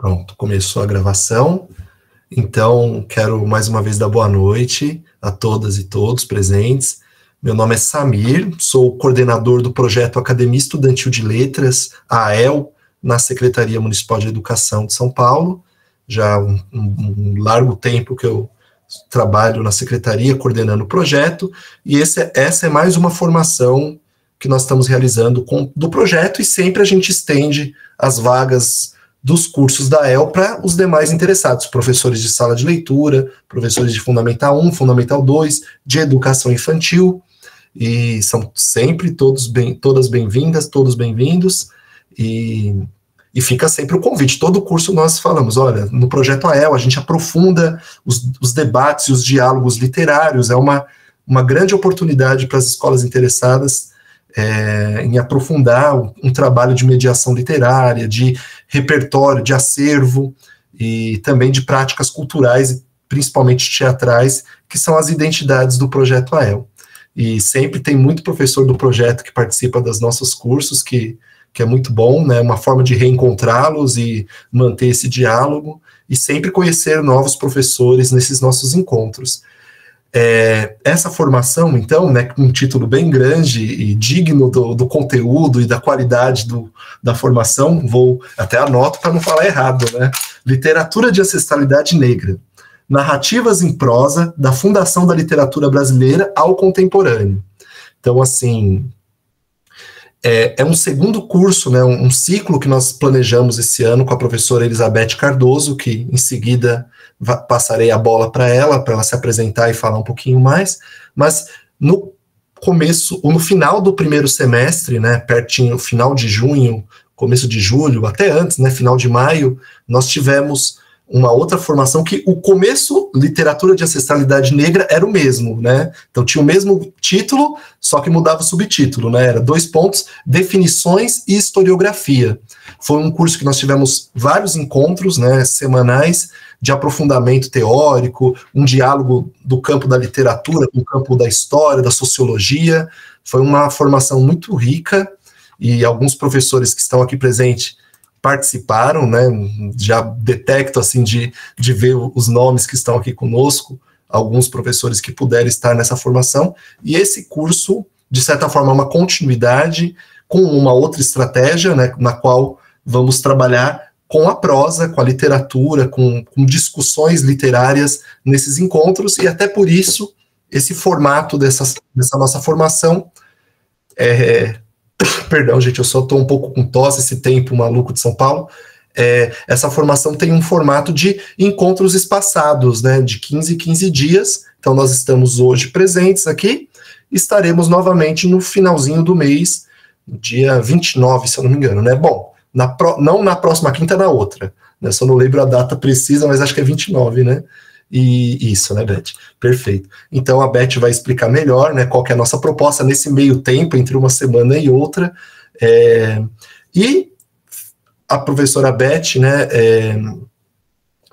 Pronto, começou a gravação. Então, quero mais uma vez dar boa noite a todas e todos presentes. Meu nome é Samir, sou coordenador do projeto Academia Estudantil de Letras, a AEL, na Secretaria Municipal de Educação de São Paulo. Já há um largo tempo que eu trabalho na secretaria coordenando o projeto, e essa é mais uma formação que nós estamos realizando do projeto, e sempre a gente estende as vagas dos cursos da AEL para os demais interessados, professores de sala de leitura, professores de Fundamental 1, Fundamental 2, de Educação Infantil, e são sempre todas bem-vindas, todos bem-vindos, e fica sempre o convite. Todo curso nós falamos, olha, no projeto AEL a gente aprofunda os debates e os diálogos literários, é uma grande oportunidade para as escolas interessadas em aprofundar um trabalho de mediação literária, de repertório, de acervo, e também de práticas culturais, principalmente teatrais, que são as identidades do projeto AEL. E sempre tem muito professor do projeto que participa dos nossos cursos, que é muito bom, né, uma forma de reencontrá-los e manter esse diálogo, e sempre conhecer novos professores nesses nossos encontros. Essa formação, então, né, com um título bem grande e digno do conteúdo e da qualidade da formação, vou até anoto para não falar errado, né? Literatura de Ancestralidade Negra, Narrativas em Prosa, da Fundação da Literatura Brasileira ao Contemporâneo. Então, assim, é um segundo curso, né, um ciclo que nós planejamos esse ano com a professora Elizabeth Cardoso, que em seguida passarei a bola para ela se apresentar e falar um pouquinho mais, mas no começo, ou no final do primeiro semestre, né, pertinho, final de junho, começo de julho, até antes, né, final de maio, nós tivemos uma outra formação que o começo, Literatura de Ancestralidade Negra, era o mesmo, né? Então tinha o mesmo título, só que mudava o subtítulo, né? Era 2 pontos, Definições e Historiografia. Foi um curso que nós tivemos vários encontros, né, semanais, de aprofundamento teórico, um diálogo do campo da literatura com o campo da história, da sociologia. Foi uma formação muito rica, e alguns professores que estão aqui presentes participaram, né, já detecto, assim, de ver os nomes que estão aqui conosco, alguns professores que puderam estar nessa formação, e esse curso, de certa forma, é uma continuidade com uma outra estratégia, né, na qual vamos trabalhar com a prosa, com a literatura, com discussões literárias nesses encontros, e até por isso, esse formato dessa nossa formação Perdão, gente, eu só estou um pouco com tosse, esse tempo maluco de São Paulo. Essa formação tem um formato de encontros espaçados, né, de 15 em 15 dias. Então, nós estamos hoje presentes aqui, estaremos novamente no finalzinho do mês, no dia 29, se eu não me engano, né? Bom, não na próxima quinta, na outra, né? Só não lembro a data precisa, mas acho que é 29, né? E isso, né, Beth? Perfeito. Então a Beth vai explicar melhor, né, qual que é a nossa proposta nesse meio tempo, entre uma semana e outra. E a professora Beth, né,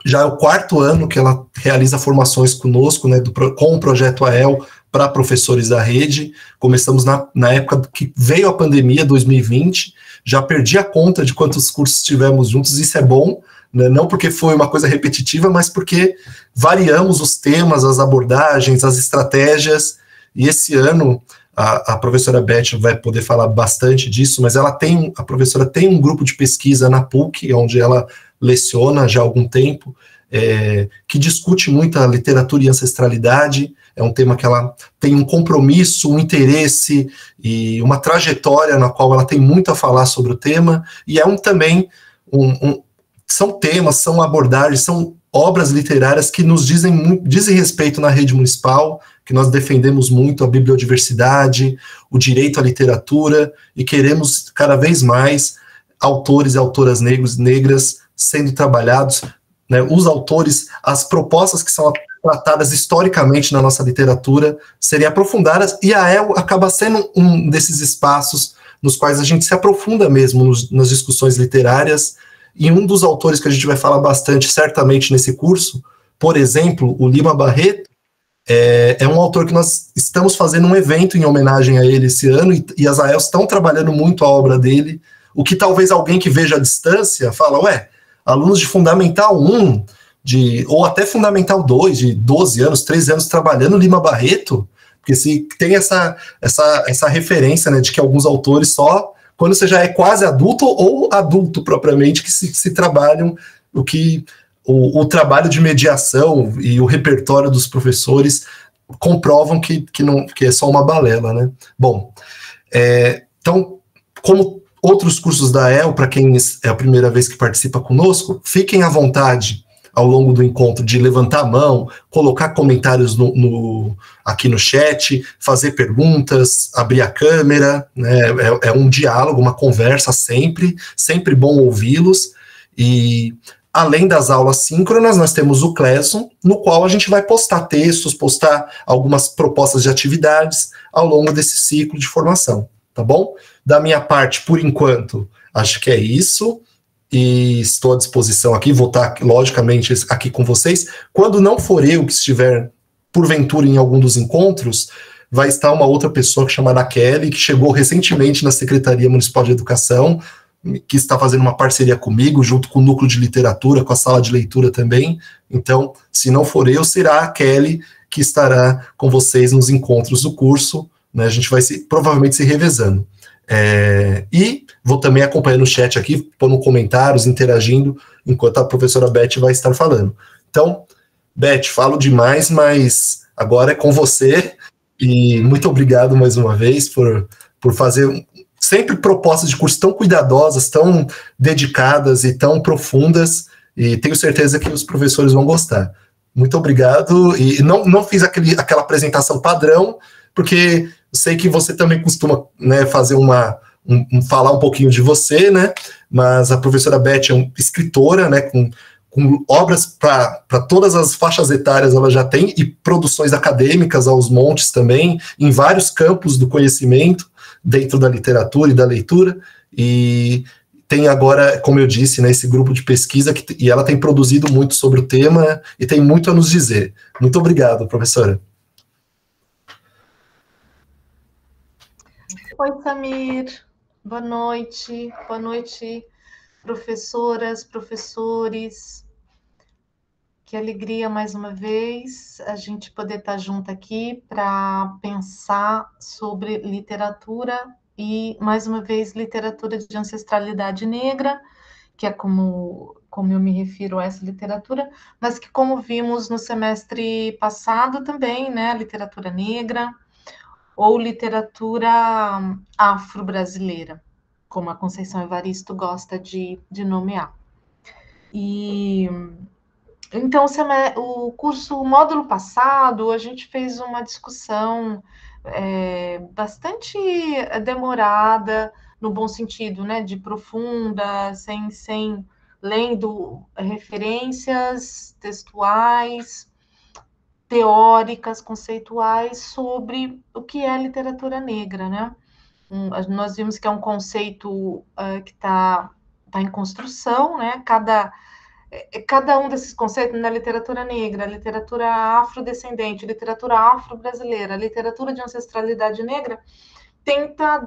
já é o 4º ano que ela realiza formações conosco, né, com o projeto AEL para professores da rede. Começamos na época que veio a pandemia, 2020, já perdi a conta de quantos cursos tivemos juntos, isso é bom, né, não porque foi uma coisa repetitiva, mas porque variamos os temas, as abordagens, as estratégias, e esse ano a professora Beth vai poder falar bastante disso, mas a professora tem um grupo de pesquisa na PUC, onde ela leciona já há algum tempo, que discute muito a literatura e ancestralidade. É um tema que ela tem um compromisso, um interesse e uma trajetória na qual ela tem muito a falar sobre o tema, e são temas, são abordagens, são obras literárias que nos dizem respeito na rede municipal, que nós defendemos muito a bibliodiversidade, o direito à literatura, e queremos cada vez mais autores e autoras negras sendo trabalhados, né, os autores, as propostas que são tratadas historicamente na nossa literatura serem aprofundadas, e a AEL acaba sendo um desses espaços nos quais a gente se aprofunda mesmo nas discussões literárias. E um dos autores que a gente vai falar bastante, certamente, nesse curso, por exemplo, o Lima Barreto, é um autor que nós estamos fazendo um evento em homenagem a ele esse ano, e as AELs estão trabalhando muito a obra dele, o que talvez alguém que veja à distância fala, alunos de Fundamental 1, ou até Fundamental 2, de 12 anos, 13 anos trabalhando Lima Barreto, porque se tem essa referência, né, de que alguns autores só quando você já é quase adulto ou adulto propriamente que se trabalham o trabalho de mediação e o repertório dos professores comprovam que é só uma balela, né? Bom, então, como outros cursos da EL, para quem é a primeira vez que participa conosco, fiquem à vontade ao longo do encontro de levantar a mão, colocar comentários aqui no chat, fazer perguntas, abrir a câmera, né? É um diálogo, uma conversa sempre bom ouvi-los. E além das aulas síncronas, nós temos o Classroom, no qual a gente vai postar textos, postar algumas propostas de atividades ao longo desse ciclo de formação, tá bom? Da minha parte, por enquanto, acho que é isso. E estou à disposição aqui, vou estar, logicamente, aqui com vocês. Quando não for eu que estiver, porventura, em algum dos encontros, vai estar uma outra pessoa chamada Kelly, que chegou recentemente na Secretaria Municipal de Educação, que está fazendo uma parceria comigo, junto com o Núcleo de Literatura, com a Sala de Leitura também. Então, se não for eu, será a Kelly que estará com vocês nos encontros do curso, né? A gente vai provavelmente se revezando. E vou também acompanhando o chat aqui, pondo comentários, interagindo, enquanto a professora Beth vai estar falando. Então, Beth, falo demais, mas agora é com você, e muito obrigado mais uma vez por fazer sempre propostas de curso tão cuidadosas, tão dedicadas e tão profundas, e tenho certeza que os professores vão gostar. Muito obrigado, e não fiz aquela apresentação padrão, porque sei que você também costuma, né, fazer falar um pouquinho de você, né? Mas a professora Beth é uma escritora, né? Com obras para todas as faixas etárias ela já tem, e produções acadêmicas aos montes também, em vários campos do conhecimento, dentro da literatura e da leitura, e tem agora, como eu disse, né, esse grupo de pesquisa, e ela tem produzido muito sobre o tema, e tem muito a nos dizer. Muito obrigado, professora. Oi, Samir. Boa noite, professoras, professores. Que alegria, mais uma vez, a gente poder estar junto aqui para pensar sobre literatura e, mais uma vez, literatura de ancestralidade negra, que é como eu me refiro a essa literatura, mas que, como vimos no semestre passado também, né, literatura negra ou literatura afro-brasileira, como a Conceição Evaristo gosta de nomear. E então, o curso, o módulo passado, a gente fez uma discussão bastante demorada, no bom sentido, né, de profunda, sem lendo referências textuais, teóricas, conceituais sobre o que é literatura negra, né? Nós vimos que é um conceito que está em construção, né? Cada um desses conceitos na literatura negra, literatura afrodescendente, literatura afro-brasileira, literatura de ancestralidade negra, tenta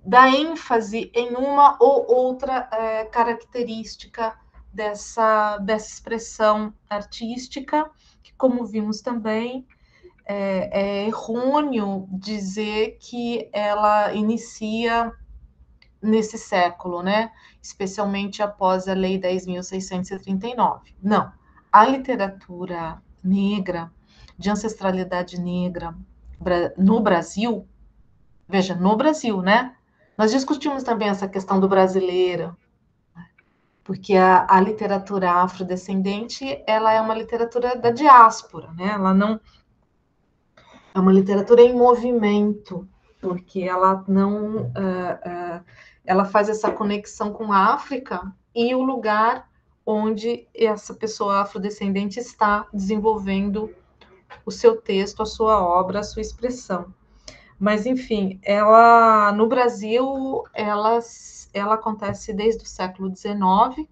dar ênfase em uma ou outra característica dessa expressão artística, que, como vimos também, é errôneo dizer que ela inicia nesse século, né? Especialmente após a Lei 10.639. Não, a literatura negra, de ancestralidade negra, no Brasil, veja, no Brasil, né? Nós discutimos também essa questão do brasileiro, porque a literatura afrodescendente, ela é uma literatura da diáspora, né? Ela não é uma literatura em movimento, porque ela não ela faz essa conexão com a África e o lugar onde essa pessoa afrodescendente está desenvolvendo o seu texto, a sua obra, a sua expressão. Mas, enfim, ela no Brasil, ela acontece desde o século XIX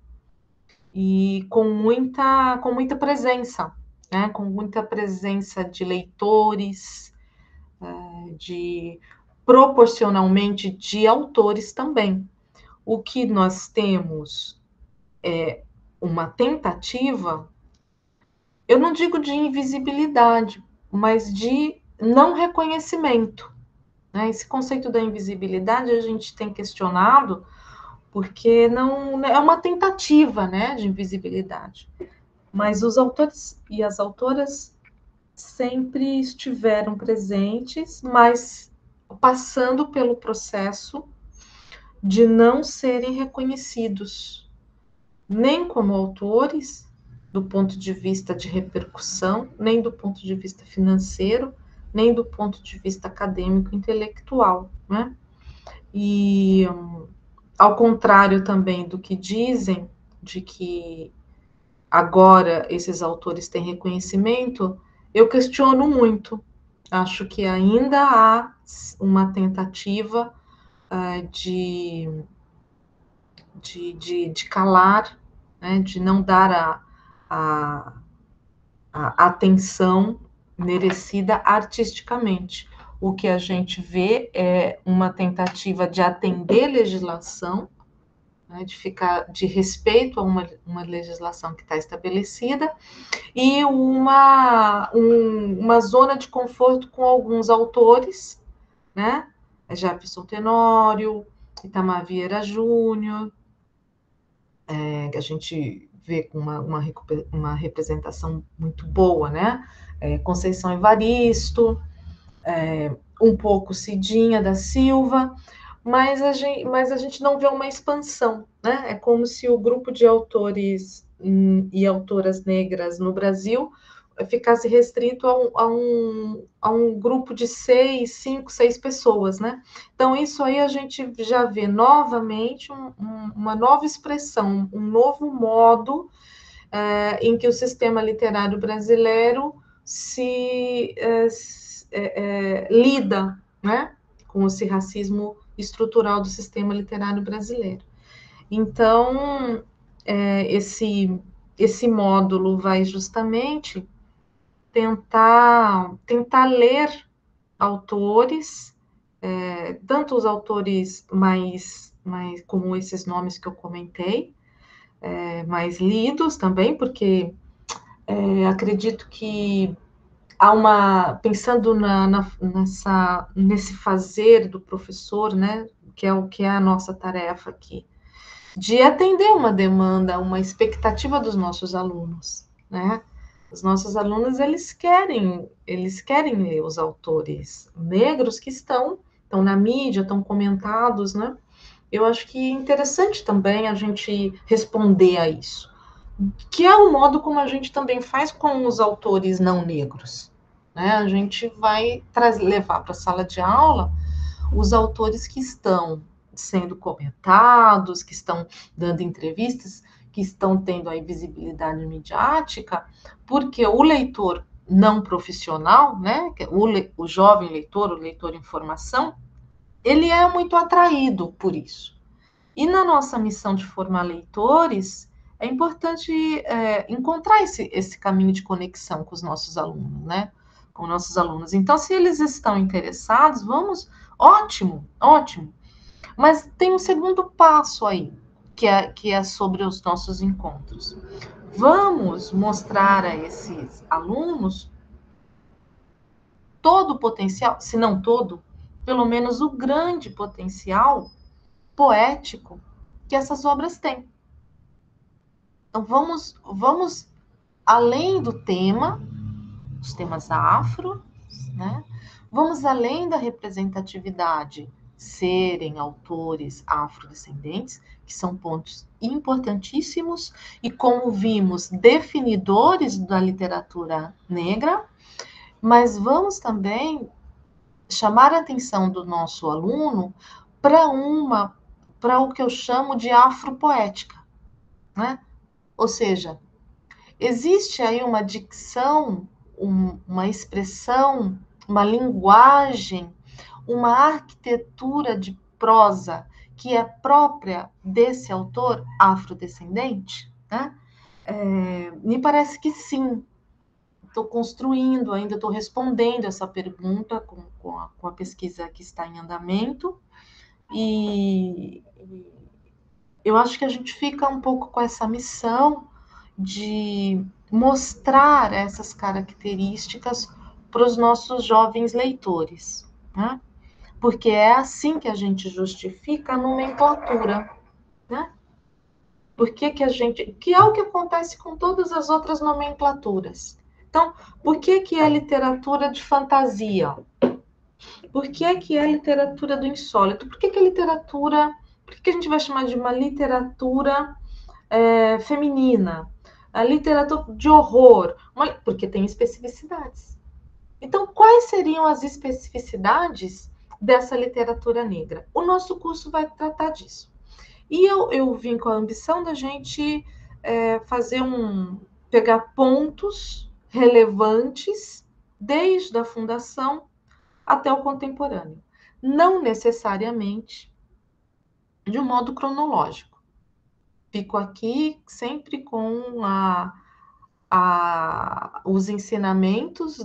e com muita presença, né? Com muita presença de leitores, proporcionalmente de autores também. O que nós temos uma tentativa, eu não digo de invisibilidade, mas de não reconhecimento, né? Esse conceito da invisibilidade a gente tem questionado porque não é uma tentativa, né, de invisibilidade. Mas os autores e as autoras sempre estiveram presentes, mas passando pelo processo de não serem reconhecidos, nem como autores, do ponto de vista de repercussão, nem do ponto de vista financeiro, nem do ponto de vista acadêmico intelectual, né? E ao contrário também do que dizem, de que agora esses autores têm reconhecimento, eu questiono muito. Acho que ainda há uma tentativa de calar, né, de não dar a atenção merecida artisticamente. O que a gente vê é uma tentativa de atender legislação, né, de respeito a uma legislação que está estabelecida, e uma zona de conforto com alguns autores, né? Jefferson Tenório, Itamar Vieira Júnior, que a gente vê com uma representação muito boa, né? Conceição Evaristo, um pouco Cidinha da Silva, mas a gente não vê uma expansão, né? É como se o grupo de autores e autoras negras no Brasil ficasse restrito a um grupo de 5, 6 pessoas, né? Então, isso aí a gente já vê novamente uma nova expressão, um novo modo em que o sistema literário brasileiro lida, né, com esse racismo estrutural do sistema literário brasileiro. Então, esse módulo vai justamente tentar ler autores, tanto os autores mais como esses nomes que eu comentei, mais lidos também, porque acredito que pensando nesse fazer do professor, né, que é o que é a nossa tarefa aqui, de atender uma demanda, uma expectativa dos nossos alunos, né? Os nossos alunos, eles querem ler os autores negros que estão na mídia, estão comentados, né? Eu acho que é interessante também a gente responder a isso, que é o modo como a gente também faz com os autores não negros, né? A gente vai levar para a sala de aula os autores que estão sendo comentados, que estão dando entrevistas, que estão tendo a visibilidade midiática, porque o leitor não profissional, né, o jovem leitor, o leitor em formação, ele é muito atraído por isso. E na nossa missão de formar leitores, é importante encontrar esse caminho de conexão com os nossos alunos, né? Com nossos alunos. Então, se eles estão interessados, ótimo, ótimo. Mas tem um segundo passo aí, que é sobre os nossos encontros. Vamos mostrar a esses alunos todo o potencial, se não todo, pelo menos o grande potencial poético que essas obras têm. Então, vamos além do tema, os temas afro, né? Vamos além da representatividade, serem autores afrodescendentes, que são pontos importantíssimos e, como vimos, definidores da literatura negra, mas vamos também chamar a atenção do nosso aluno para o que eu chamo de afropoética, né? Ou seja, existe aí uma dicção, uma expressão, uma linguagem, uma arquitetura de prosa que é própria desse autor afrodescendente, né? Me parece que sim. Estou construindo, ainda estou respondendo essa pergunta com a pesquisa que está em andamento, e eu acho que a gente fica um pouco com essa missão de mostrar essas características para os nossos jovens leitores, né? Porque é assim que a gente justifica a nomenclatura, né? Por que que a gente... Que é o que acontece com todas as outras nomenclaturas. Então, por que que é literatura de fantasia? Por que que é literatura do insólito? Por que que é literatura... Por que que a gente vai chamar de uma literatura feminina? A literatura de horror? Porque tem especificidades. Então, quais seriam as especificidades dessa literatura negra? O nosso curso vai tratar disso. E eu vim com a ambição da gente pegar pontos relevantes desde a fundação até o contemporâneo. Não necessariamente de um modo cronológico. Fico aqui sempre com os ensinamentos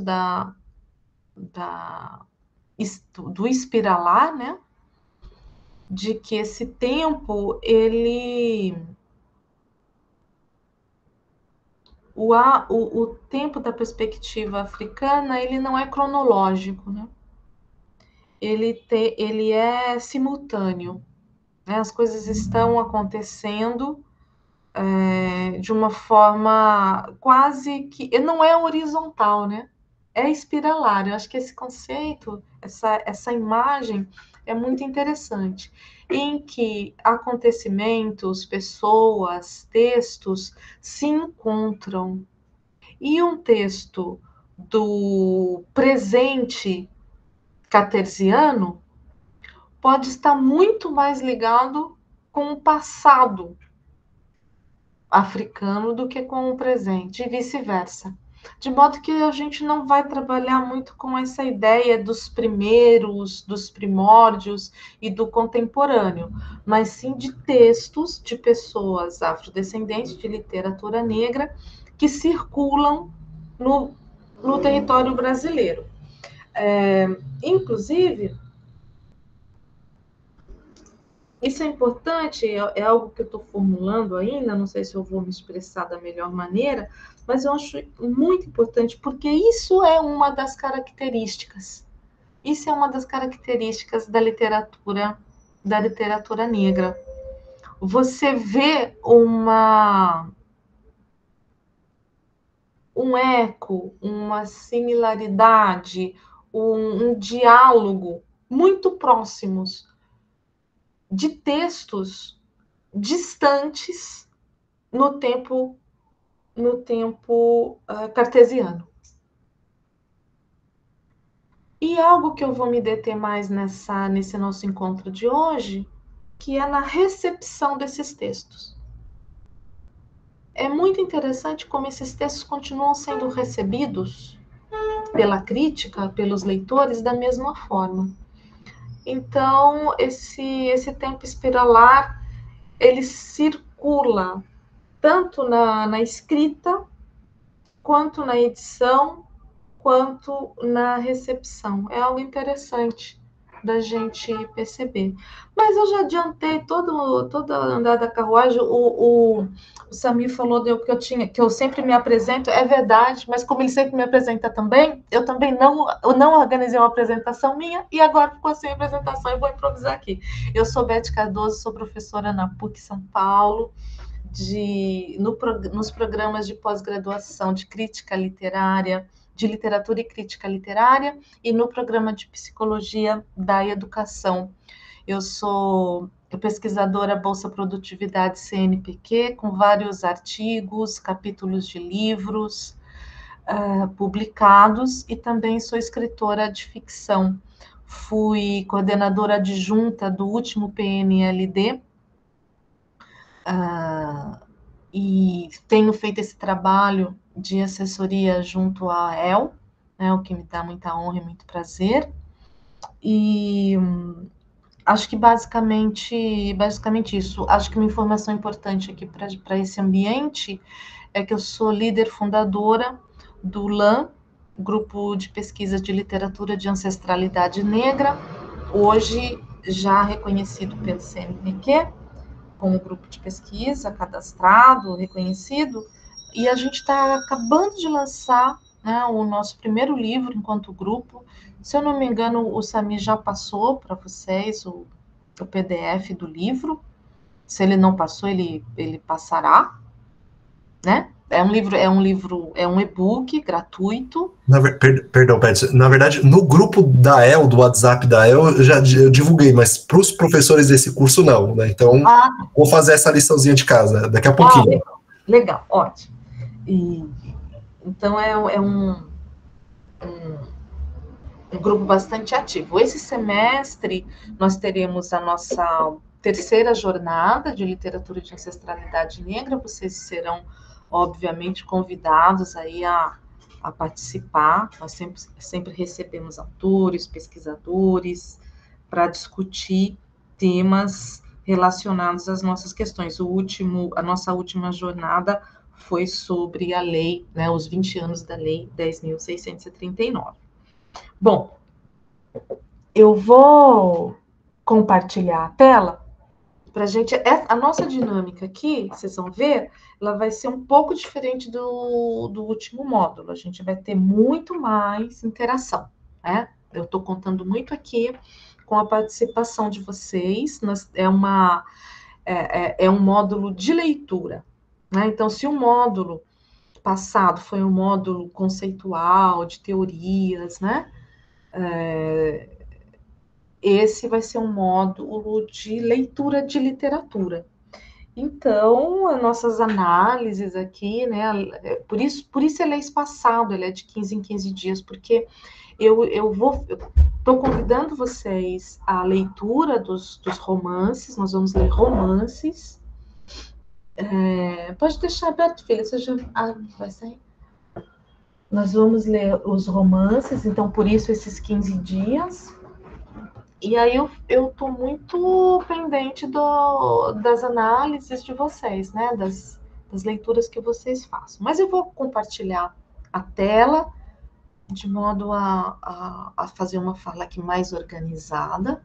do espiralar, né? De que esse tempo, o tempo da perspectiva africana, ele não é cronológico, né? Ele é simultâneo, né? As coisas estão acontecendo de uma forma quase que... Não é horizontal, né? É espiralar. Eu acho que esse conceito, essa imagem é muito interessante, em que acontecimentos, pessoas, textos se encontram. E um texto do presente cartesiano pode estar muito mais ligado com o passado africano do que com o presente, e vice-versa. De modo que a gente não vai trabalhar muito com essa ideia dos primeiros, dos primórdios e do contemporâneo, mas sim de textos de pessoas afrodescendentes, de literatura negra, que circulam no território brasileiro. Inclusive, isso é importante, é algo que eu estou formulando ainda, não sei se eu vou me expressar da melhor maneira, mas eu acho muito importante, porque isso é uma das características. Isso é uma das características da literatura negra. Você vê um eco, uma similaridade, um diálogo muito próximos de textos distantes no tempo cartesiano. E algo que eu vou me deter mais nesse nosso encontro de hoje, que é na recepção desses textos. É muito interessante como esses textos continuam sendo recebidos pela crítica, pelos leitores, da mesma forma. Então, esse tempo espiralar, ele circula tanto na escrita, quanto na edição, quanto na recepção. É algo interessante da gente perceber. Mas eu já adiantei toda a andada da carruagem. O Samir falou que eu sempre me apresento, é verdade, mas como ele sempre me apresenta também, eu também não organizei uma apresentação minha, e agora ficou sem apresentação, eu vou improvisar aqui. Eu sou Beth Cardoso, sou professora na PUC São Paulo, nos programas de pós-graduação de crítica literária, de literatura e crítica literária, e no programa de psicologia da educação. Eu sou pesquisadora Bolsa Produtividade CNPq, com vários artigos, capítulos de livros publicados, e também sou escritora de ficção. Fui coordenadora adjunta do último PNLD, e tenho feito esse trabalho de assessoria junto à EL, né, o que me dá muita honra e muito prazer. E acho que basicamente isso. Acho que uma informação importante aqui para esse ambiente é que eu sou líder fundadora do LAN, Grupo de Pesquisa de Literatura de Ancestralidade Negra, hoje já reconhecido pelo CNPq, com o grupo de pesquisa cadastrado, reconhecido, e a gente está acabando de lançar, né, o nosso primeiro livro enquanto grupo. Se eu não me engano, o Samir já passou para vocês o PDF do livro. Se ele não passou, ele passará, né? É um e-book gratuito. Perdão, Pet. Na verdade, no grupo da EL, do WhatsApp da EL, eu divulguei, mas para os professores desse curso, não, né? Então, vou fazer essa liçãozinha de casa daqui a pouquinho. Legal, ótimo. Então, é um grupo bastante ativo. Esse semestre, nós teremos a nossa terceira jornada de literatura de ancestralidade negra. Vocês serão, obviamente, convidados aí a participar. Nós sempre recebemos autores, pesquisadores, para discutir temas relacionados às nossas questões. A nossa última jornada foi sobre a lei, né, os 20 anos da Lei 10.639. Bom, eu vou compartilhar a tela para a gente. A nossa dinâmica aqui, vocês vão ver, ela vai ser um pouco diferente do último módulo. A gente vai ter muito mais interação, né? Eu estou contando muito aqui com a participação de vocês. É um módulo de leitura, né? Então, se o módulo passado foi um módulo conceitual, de teorias, né? Esse vai ser um módulo de leitura de literatura. Então, as nossas análises aqui, né? Por isso ele é espaçado, ele é de 15 em 15 dias, porque eu estou convidando vocês à leitura dos romances, nós vamos ler romances. Pode deixar aberto, filha, você já vai sair. Nós vamos ler os romances, então por isso esses 15 dias. E aí eu tô muito pendente das análises de vocês, né? Das leituras que vocês façam. Mas eu vou compartilhar a tela de modo a fazer uma fala aqui mais organizada.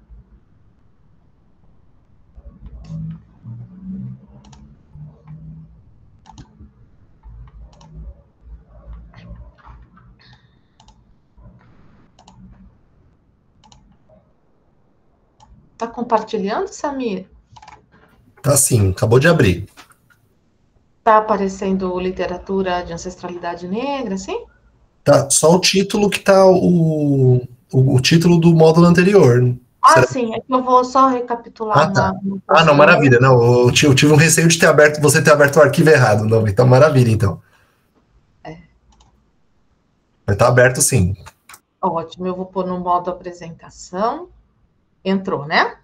Tá compartilhando, Samir? Tá sim, acabou de abrir. Tá aparecendo literatura de ancestralidade negra, sim? Tá só o título que tá o título do módulo anterior. Será? Sim, é que eu vou só recapitular. Tá. Não, maravilha. Não, eu tive um receio de você ter aberto o arquivo errado. Não, então maravilha, então. Vai estar aberto sim. Ótimo, eu vou pôr no modo apresentação. Entrou, né?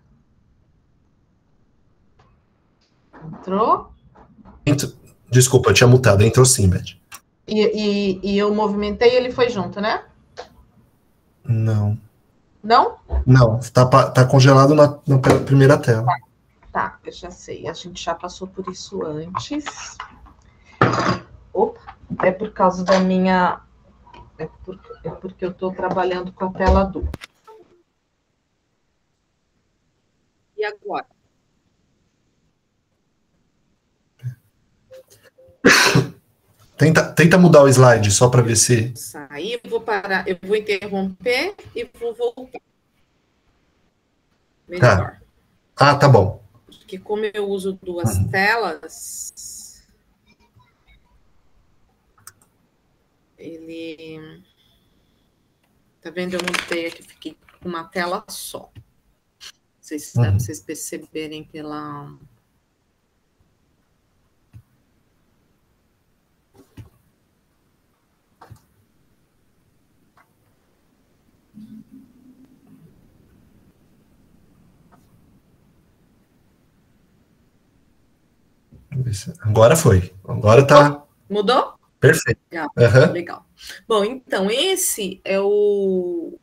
Entrou? Desculpa, eu tinha mutado. Entrou sim, Beth. E eu movimentei, ele foi junto, né? Não. Não? Não, tá congelado na primeira tela. Tá, eu já sei. A gente já passou por isso antes. Opa, é por causa da minha... É porque eu estou trabalhando com a tela dupla. E agora? Tenta mudar o slide, só para ver se... Sair, eu vou parar, eu vou interromper e vou voltar. Melhor. Tá. Tá bom. Porque como eu uso duas telas, ele... Tá vendo? Eu montei aqui, fiquei com uma tela só. Vocês perceberem pela... Agora foi. Agora tá... Mudou? Perfeito. Legal. Bom, então, esse é o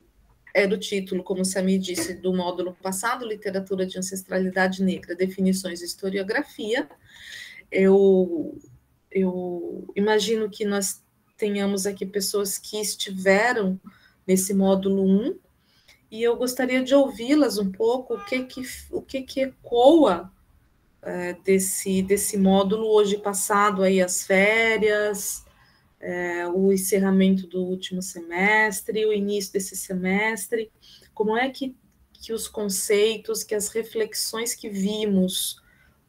título, como o Samir disse, do módulo passado, Literatura de Ancestralidade Negra, Definições e Historiografia. Eu imagino que nós tenhamos aqui pessoas que estiveram nesse módulo 1, e eu gostaria de ouvi-las um pouco, o que ecoa desse módulo hoje passado aí as férias, o encerramento do último semestre, o início desse semestre, como é que os conceitos, que as reflexões que vimos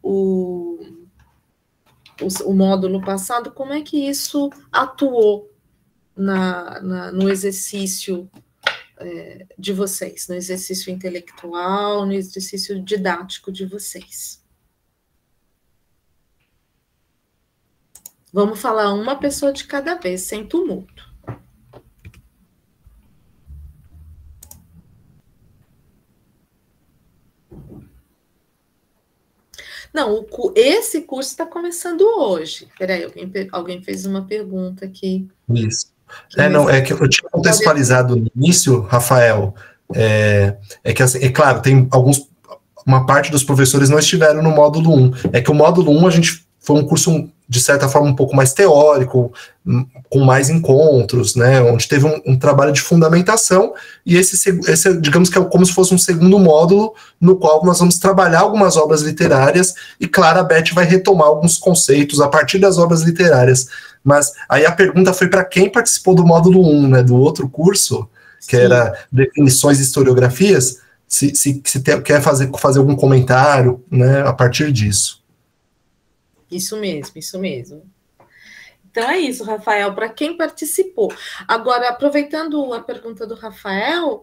o módulo passado, como é que isso atuou no exercício de vocês, no exercício intelectual, no exercício didático de vocês. Vamos falar uma pessoa de cada vez, sem tumulto. Não, esse curso está começando hoje. Peraí, alguém fez uma pergunta aqui. Isso. É que eu tinha contextualizado no início, Rafael, que, assim, claro, tem uma parte dos professores não estiveram no módulo 1. É que o módulo 1 foi um curso, de certa forma, um pouco mais teórico, com mais encontros, né, onde teve um trabalho de fundamentação, e esse digamos que é como se fosse um segundo módulo, no qual nós vamos trabalhar algumas obras literárias, e claro, a Beth vai retomar alguns conceitos a partir das obras literárias. Mas aí a pergunta foi para quem participou do módulo 1, né, do outro curso, que Sim. era definições e historiografias, se quer fazer algum comentário, né, a partir disso. Isso mesmo. Então é isso, Rafael, para quem participou. Agora, aproveitando a pergunta do Rafael,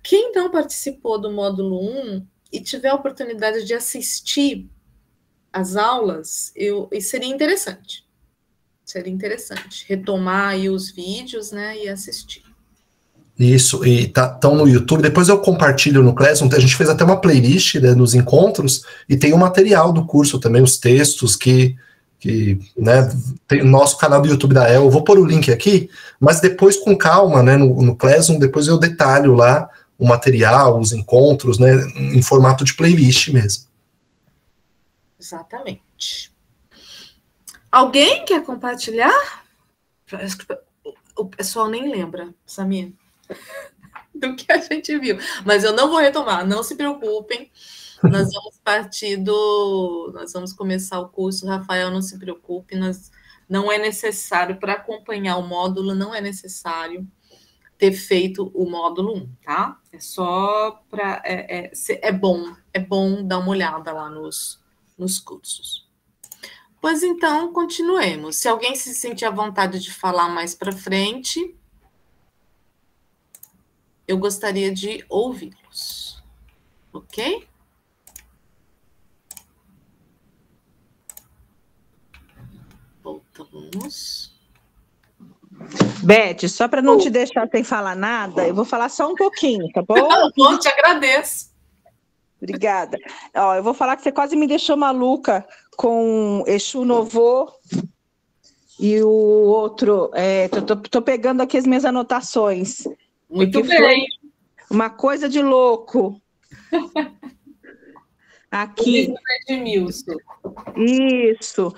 quem não participou do módulo 1 e tiver a oportunidade de assistir as aulas, seria interessante. Seria interessante retomar aí os vídeos, né, e assistir. Isso, e estão no YouTube, depois eu compartilho no Classroom, a gente fez até uma playlist, né, nos encontros, e tem o material do curso também, os textos que né, tem o nosso canal do YouTube da El, eu vou pôr o link aqui, mas depois com calma, né, no Classroom, depois eu detalho lá o material, os encontros, né, em formato de playlist mesmo. Exatamente. Alguém quer compartilhar? O pessoal nem lembra, Samir, do que a gente viu. Mas eu não vou retomar, não se preocupem. Nós vamos começar o curso, Rafael, não se preocupe, não é necessário, para acompanhar o módulo, não é necessário ter feito o módulo 1, tá? É só para... É bom dar uma olhada lá nos cursos. Pois então, continuemos. Se alguém se sentir à vontade de falar mais para frente, eu gostaria de ouvi-los. Ok? Voltamos. Beth, só para não te deixar sem falar nada, eu vou falar só um pouquinho, tá bom? Eu te agradeço. Obrigada. Ó, eu vou falar que você quase me deixou maluca com Exu Novo e o outro. Tô pegando aqui as minhas anotações. Muito bem. Uma coisa de louco. Aqui. Edmilson. Isso.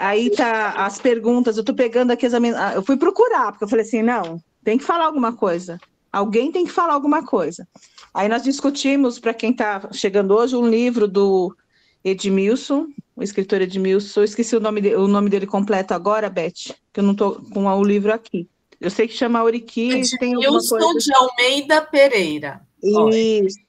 Aí tá as perguntas. Eu tô pegando aqui eu fui procurar, porque eu falei assim: não, tem que falar alguma coisa. Alguém tem que falar alguma coisa. Aí nós discutimos, para quem está chegando hoje, um livro do Edmilson, o escritor Edmilson. Eu esqueci o nome dele completo agora, Beth, que eu não estou com o livro aqui. Eu sei que chama Auriqui. Edmilson de Almeida Pereira. Isso.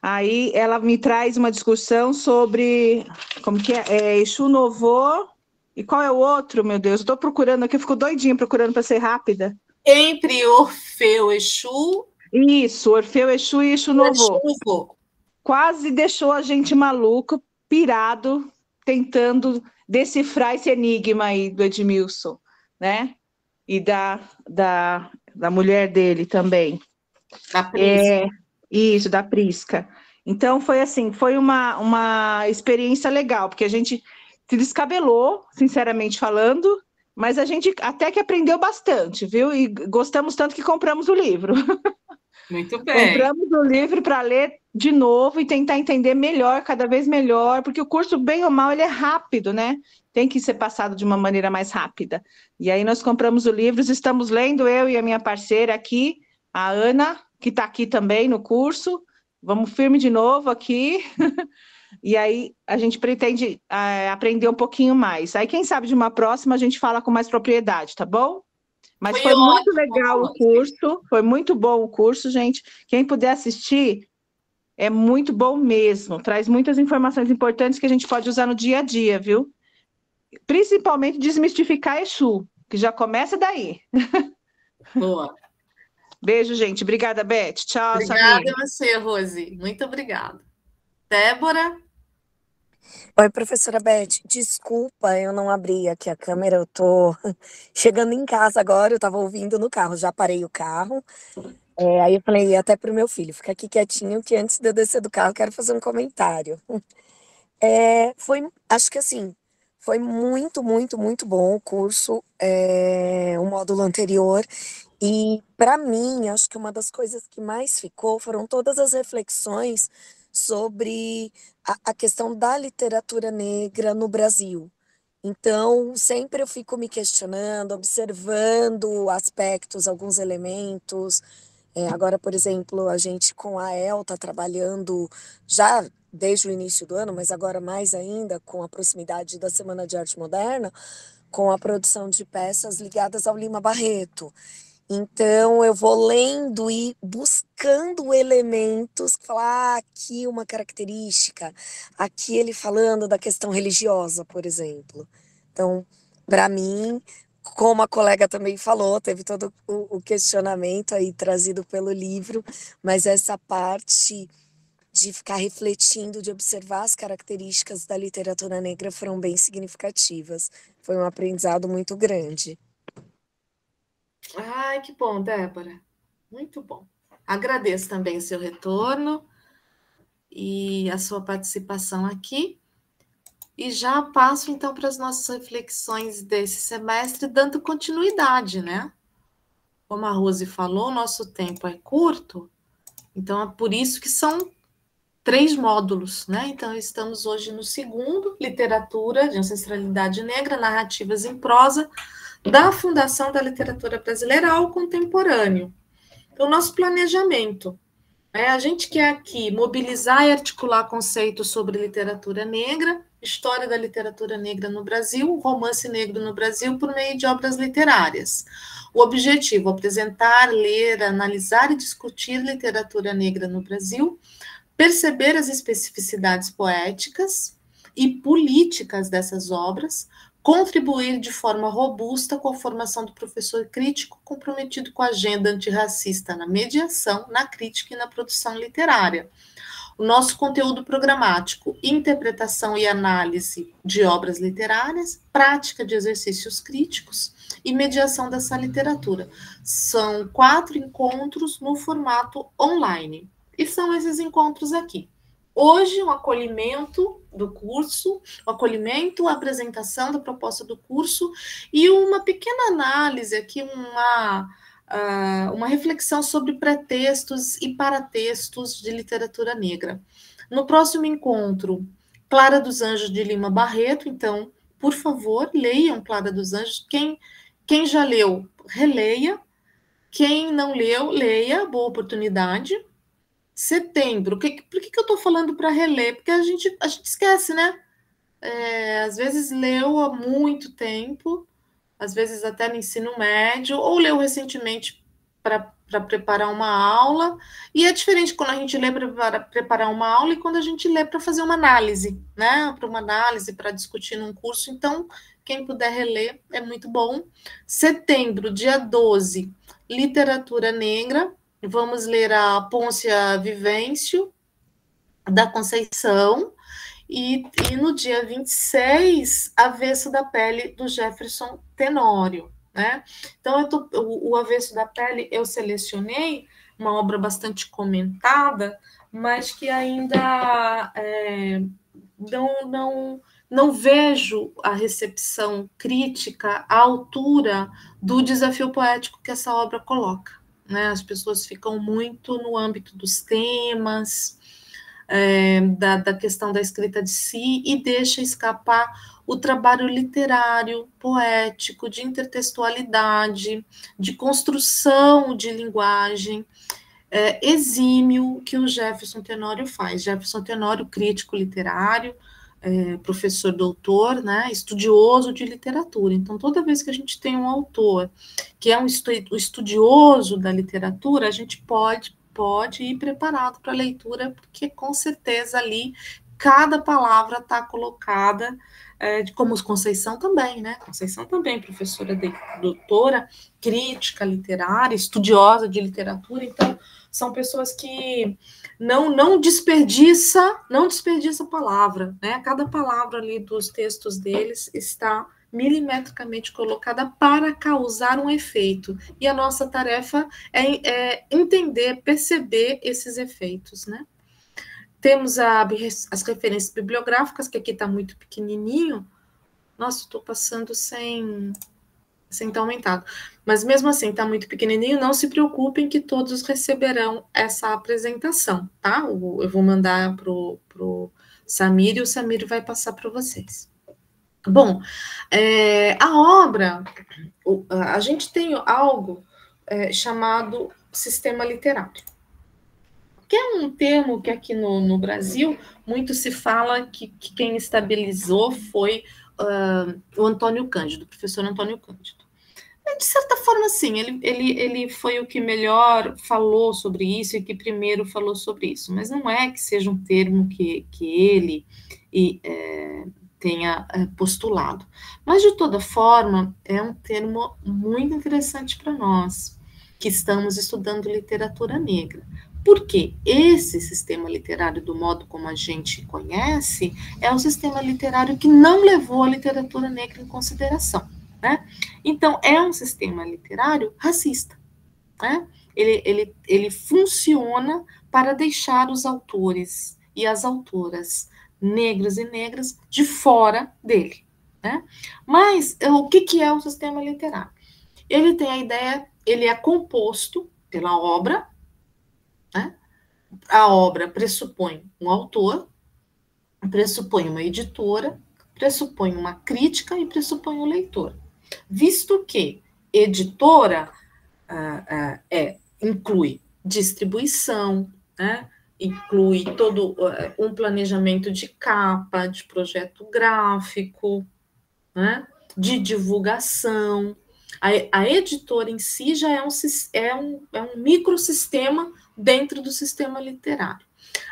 Aí ela me traz uma discussão sobre como que é Exu Novo. E qual é o outro, meu Deus? Estou procurando aqui, eu fico doidinha procurando para ser rápida. Entre Orfeu, Exu... Isso, Orfeu, Exu e Exu Novo. Quase deixou a gente maluco, pirado, tentando decifrar esse enigma aí do Edmilson, né? E da mulher dele também. Da Prisca. Isso, da Prisca. Então, foi assim, foi uma experiência legal, porque a gente se descabelou, sinceramente falando, mas a gente até que aprendeu bastante, viu? E gostamos tanto que compramos o livro. Muito bem. Compramos o livro para ler de novo e tentar entender melhor, cada vez melhor, porque o curso, bem ou mal, ele é rápido, né? Tem que ser passado de uma maneira mais rápida. E aí nós compramos o livro, estamos lendo, eu e a minha parceira aqui, a Ana, que está aqui também no curso, Vamos firme de novo aqui. E aí a gente pretende aprender um pouquinho mais. Aí, quem sabe de uma próxima a gente fala com mais propriedade, tá bom? Mas foi muito legal o curso, foi muito bom o curso, gente. Quem puder assistir, é muito bom mesmo. Traz muitas informações importantes que a gente pode usar no dia a dia, viu? Principalmente desmistificar Exu, que já começa daí. Boa. Beijo, gente. Obrigada, Beth. Tchau, Obrigada Samir. a você, Rose. Muito obrigada. Débora? Oi, professora Beth, desculpa, eu não abri aqui a câmera, eu tô chegando em casa agora, eu tava ouvindo no carro, já parei o carro, aí eu falei até pro meu filho, fica aqui quietinho que antes de eu descer do carro eu quero fazer um comentário. Acho que assim, foi muito, muito, muito bom o curso, o módulo anterior, e para mim, acho que uma das coisas que mais ficou foram todas as reflexões sobre a questão da literatura negra no Brasil. Então, sempre eu fico me questionando, observando aspectos, alguns elementos. Agora, por exemplo, a gente com a EL está trabalhando já desde o início do ano, mas agora mais ainda com a proximidade da Semana de Arte Moderna, com a produção de peças ligadas ao Lima Barreto. Então, eu vou lendo e buscando elementos, falar aqui uma característica, aqui ele falando da questão religiosa, por exemplo. Então, para mim, como a colega também falou, teve todo o questionamento aí trazido pelo livro, mas essa parte de ficar refletindo, de observar as características da literatura negra foram bem significativas. Foi um aprendizado muito grande. Ai, que bom, Débora. Muito bom. Agradeço também o seu retorno e a sua participação aqui. E já passo, então, para as nossas reflexões desse semestre, dando continuidade, né? Como a Rose falou, nosso tempo é curto, então é por isso que são 3 módulos, né? Então, estamos hoje no segundo, Literatura de Ancestralidade Negra, Narrativas em Prosa, da Fundação da Literatura Brasileira ao Contemporâneo. Então, nosso planejamento. A gente quer aqui mobilizar e articular conceitos sobre literatura negra, história da literatura negra no Brasil, romance negro no Brasil, por meio de obras literárias. O objetivo é apresentar, ler, analisar e discutir literatura negra no Brasil, perceber as especificidades poéticas e políticas dessas obras, contribuir de forma robusta com a formação do professor crítico comprometido com a agenda antirracista na mediação, na crítica e na produção literária. O nosso conteúdo programático, interpretação e análise de obras literárias, prática de exercícios críticos e mediação dessa literatura. São 4 encontros no formato online. E são esses encontros aqui. Hoje, um acolhimento do curso, o acolhimento, a apresentação da proposta do curso e uma pequena análise aqui, uma reflexão sobre pretextos e paratextos de literatura negra. No próximo encontro, Clara dos Anjos de Lima Barreto, então, por favor, leiam Clara dos Anjos. Quem já leu, releia. Quem não leu, leia, boa oportunidade. Setembro, por que eu estou falando para reler? Porque a gente esquece, né? Às vezes leu há muito tempo, às vezes até no ensino médio, ou leu recentemente para preparar uma aula, e é diferente quando a gente lê para preparar uma aula e quando a gente lê para fazer uma análise, né? Para uma análise, para discutir num curso. Então, quem puder reler é muito bom. Setembro, dia 12, Literatura Negra. Vamos ler a Pôncia Vivêncio, da Conceição, e no dia 26, Avesso da Pele, do Jefferson Tenório, né? Então, o Avesso da Pele, eu selecionei uma obra bastante comentada, mas que ainda não vejo a recepção crítica à altura do desafio poético que essa obra coloca. Né? As pessoas ficam muito no âmbito dos temas, da questão da escrita de si, e deixa escapar o trabalho literário, poético, de intertextualidade, de construção de linguagem, exímio que o Jefferson Tenório faz. Jefferson Tenório, crítico literário, professor doutor, né, estudioso de literatura. Então, toda vez que a gente tem um autor que é um estudioso da literatura, a gente pode ir preparado para a leitura, porque com certeza ali cada palavra está colocada, como Conceição também, né? Conceição também, professora doutora, crítica literária, estudiosa de literatura, então são pessoas que não desperdiça a palavra, né? Cada palavra ali dos textos deles está milimetricamente colocada para causar um efeito. E a nossa tarefa é entender, perceber esses efeitos, né? Temos as referências bibliográficas, que aqui está muito pequenininho. Nossa, estou passando sem estar aumentado. Mas mesmo assim, está muito pequenininho, não se preocupem que todos receberão essa apresentação, tá? Eu vou mandar para o Samir, e o Samir vai passar para vocês. Bom, a obra, a gente tem algo chamado sistema literário, que é um termo que aqui no Brasil muito se fala que quem estabilizou foi o Antônio Cândido, o professor Antônio Cândido. De certa forma, sim, ele foi o que melhor falou sobre isso e que primeiro falou sobre isso, mas não é que seja um termo que ele tenha postulado. Mas, de toda forma, é um termo muito interessante para nós, que estamos estudando literatura negra. Porque esse sistema literário, do modo como a gente conhece, é um sistema literário que não levou a literatura negra em consideração, né? Então, é um sistema literário racista, né? Ele funciona para deixar os autores e as autoras negros e negras de fora dele, né? Mas o que é o sistema literário? Ele tem a ideia, ele é composto pela obra, né? A obra pressupõe um autor, pressupõe uma editora, pressupõe uma crítica e pressupõe um leitor. Visto que editora inclui distribuição, né? Inclui todo um planejamento de capa, de projeto gráfico, né? De divulgação. A editora em si já é um microsistema dentro do sistema literário.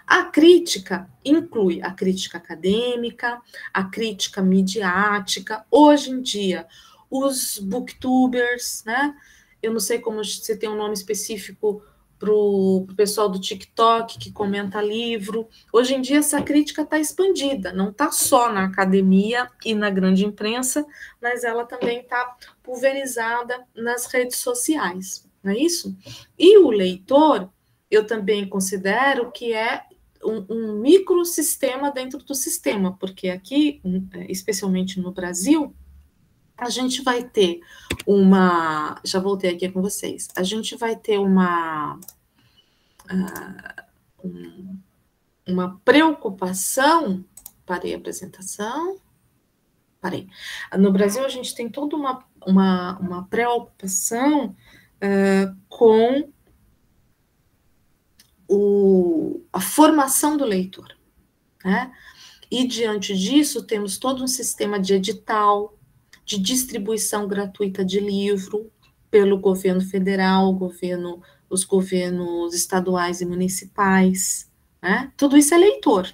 A crítica inclui a crítica acadêmica, a crítica midiática. Hoje em dia, os booktubers, né? Eu não sei se tem um nome específico para o pessoal do TikTok que comenta livro. Hoje em dia, essa crítica está expandida, não está só na academia e na grande imprensa, mas ela também está pulverizada nas redes sociais, não é isso? E o leitor, eu também considero que é um microsistema dentro do sistema, porque aqui, especialmente no Brasil, a gente vai ter já voltei aqui com vocês, a gente vai ter uma preocupação, parei a apresentação, no Brasil a gente tem toda uma preocupação com a formação do leitor, né? E diante disso temos todo um sistema de edital, de distribuição gratuita de livro pelo governo federal, os governos estaduais e municipais, né? Tudo isso é leitor.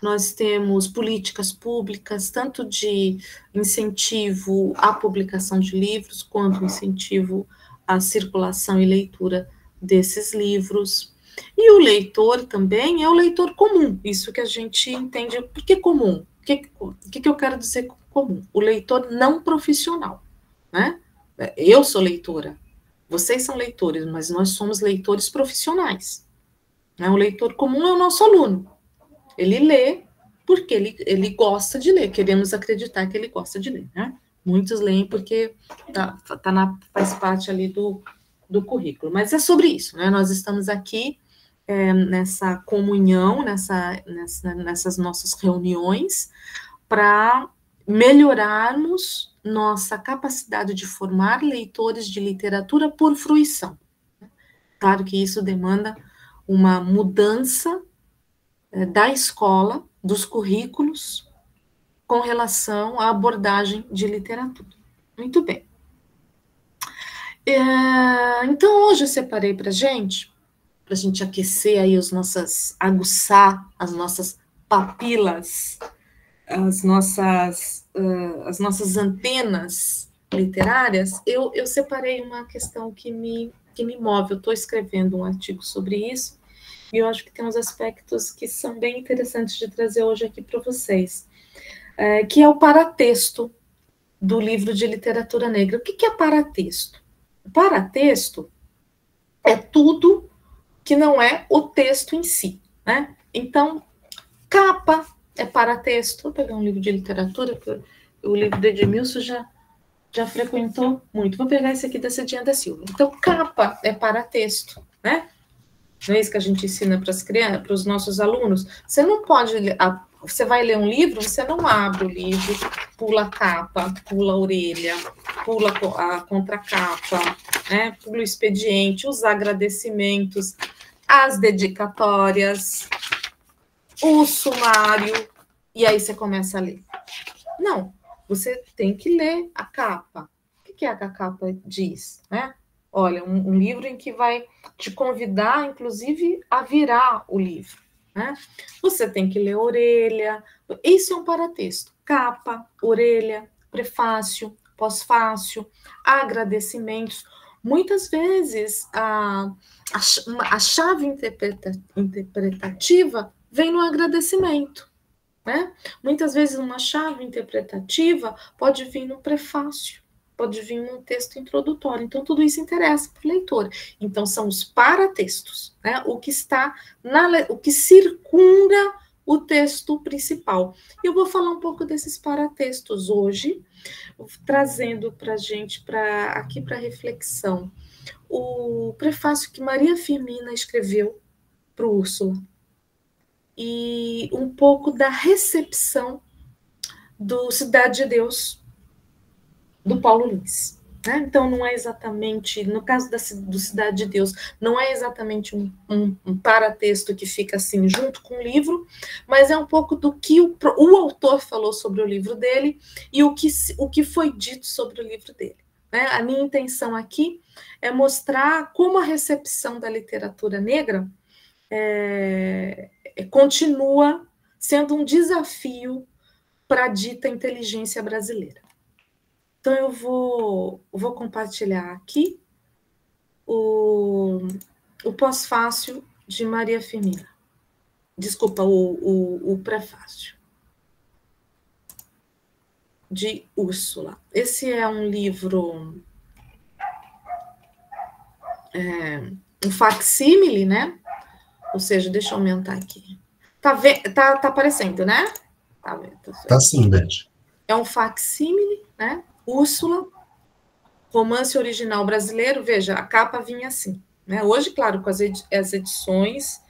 Nós temos políticas públicas, tanto de incentivo à publicação de livros, quanto incentivo à circulação e leitura desses livros. E o leitor também é o leitor comum, isso que a gente entende. Por que comum? O que eu quero dizer com comum? O leitor não profissional, né? Eu sou leitora, vocês são leitores, mas nós somos leitores profissionais, né? O leitor comum é o nosso aluno. Ele lê porque ele gosta de ler, queremos acreditar que ele gosta de ler, né? Muitos leem porque faz parte ali do currículo, mas é sobre isso, né? Nós estamos aqui nessa comunhão, nessas nossas reuniões, para melhorarmos nossa capacidade de formar leitores de literatura por fruição. Claro que isso demanda uma mudança da escola, dos currículos, com relação à abordagem de literatura. Muito bem. Então, hoje eu separei para a gente aquecer aí aguçar as nossas papilas, as nossas antenas literárias, eu separei uma questão que me move. Eu estou escrevendo um artigo sobre isso, e eu acho que tem uns aspectos que são bem interessantes de trazer hoje aqui para vocês, que é o paratexto do livro de literatura negra. O que é paratexto? O paratexto é tudo que não é o texto em si, né? Então, capa é paratexto. Vou pegar um livro de literatura, porque o livro do Edmilson já frequentou muito. Vou pegar esse aqui da Cidinha da Silva. Então, capa é paratexto, né? Não é isso que a gente ensina para as crianças, para os nossos alunos? Você não pode... Você vai ler um livro, você não abre o livro, pula a capa, pula a orelha, pula a contracapa, né? Pula o expediente, os agradecimentos, as dedicatórias, o sumário, e aí você começa a ler. Não, você tem que ler a capa. O que é que a capa diz, né? Olha, um livro em que vai te convidar, inclusive, a virar o livro, né? Você tem que ler a orelha. Isso é um paratexto. Capa, orelha, prefácio, pós-fácio, agradecimentos. Muitas vezes, a chave interpretativa vem no agradecimento, né? Muitas vezes, uma chave interpretativa pode vir no prefácio, pode vir num texto introdutório. Então, tudo isso interessa para o leitor. Então, são os paratextos, né? O que está o que circunda o texto principal. Eu vou falar um pouco desses paratextos hoje, trazendo para a gente aqui para reflexão o prefácio que Maria Firmina escreveu para o Úrsula e um pouco da recepção do Cidade de Deus, do Paulo Lins, né? Então, não é exatamente, no caso do Cidade de Deus, não é exatamente um paratexto que fica assim junto com o livro, mas é um pouco do que o autor falou sobre o livro dele e o que foi dito sobre o livro dele, né? A minha intenção aqui é mostrar como a recepção da literatura negra continua sendo um desafio para a dita inteligência brasileira. Então, eu vou compartilhar aqui o pós-fácio de Maria Firmina. Desculpa, o prefácio de Úrsula. Esse é um livro, um facsímile, né? Ou seja, deixa eu aumentar aqui. Tá aparecendo, né? Tá sim, Beth. É um facsímile, né? Úrsula, romance original brasileiro. Veja, a capa vinha assim, né? Hoje, claro, com as edições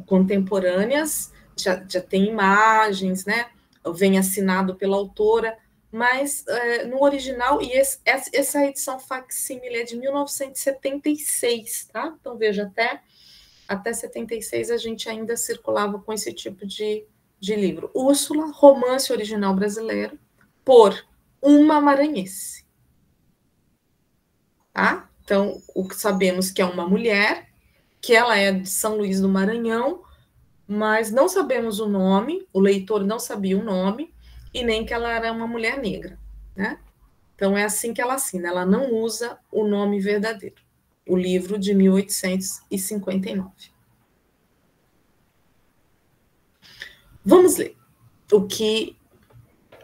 contemporâneas, já tem imagens, né? Vem assinado pela autora, mas no original, e essa edição facsímile é de 1976, tá? Então, veja, até 76 a gente ainda circulava com esse tipo de livro. Úrsula, romance original brasileiro, por uma maranhense. Tá? Então, sabemos que é uma mulher, que ela é de São Luís do Maranhão, mas não sabemos o nome, o leitor não sabia o nome, e nem que ela era uma mulher negra, né? Então, é assim que ela assina, ela não usa o nome verdadeiro. O livro de 1859. Vamos ler o que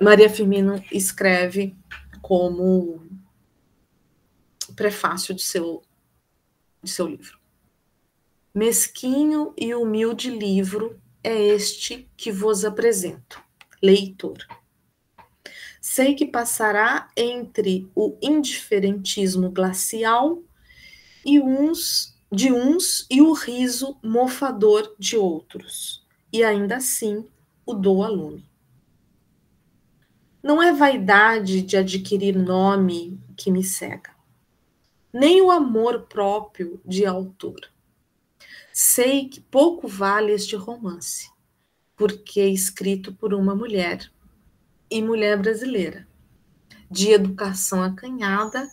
Maria Firmina escreve como prefácio de seu livro. Mesquinho e humilde livro é este que vos apresento, leitor. Sei que passará entre o indiferentismo glacial de uns e o riso mofador de outros, e ainda assim o dou a lume. Não é vaidade de adquirir nome que me cega. nem o amor próprio de autor. Sei que pouco vale este romance, porque é escrito por uma mulher, e mulher brasileira, de educação acanhada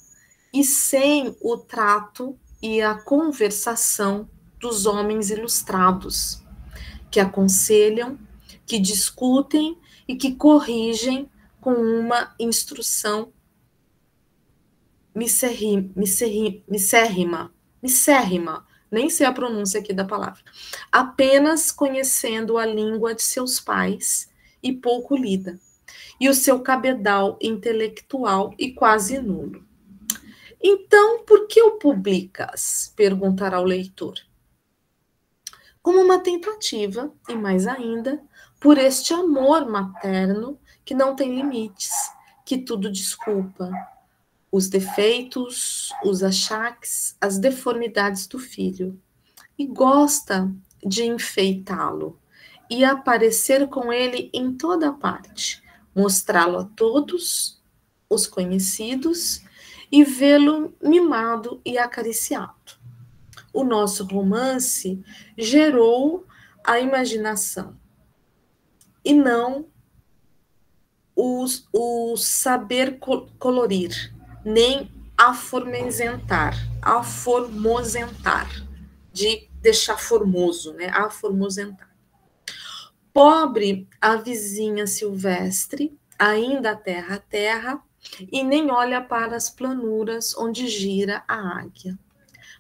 e sem o trato e a conversação dos homens ilustrados, que aconselham, que discutem e que corrigem com uma instrução misérrima, nem sei a pronúncia aqui da palavra, apenas conhecendo a língua de seus pais e pouco lida, e o seu cabedal intelectual e quase nulo. Então, por que o publicas? Perguntará o leitor. Como uma tentativa, e mais ainda, por este amor materno que não tem limites, que tudo desculpa, os defeitos, os achaques, as deformidades do filho, e gosta de enfeitá-lo e aparecer com ele em toda parte, mostrá-lo a todos os conhecidos e vê-lo mimado e acariciado. O nosso romance gerou a imaginação e não o saber colorir, nem aformosentar, de deixar formoso, né? Aformosentar. Pobre a vizinha silvestre, ainda terra a terra, e nem olha para as planuras onde gira a águia.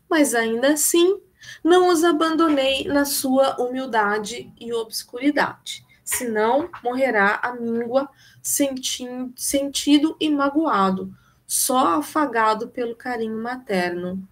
Mas ainda assim, não os abandonei na sua humildade e obscuridade, senão morrerá a míngua sentido e magoado, só afagado pelo carinho materno.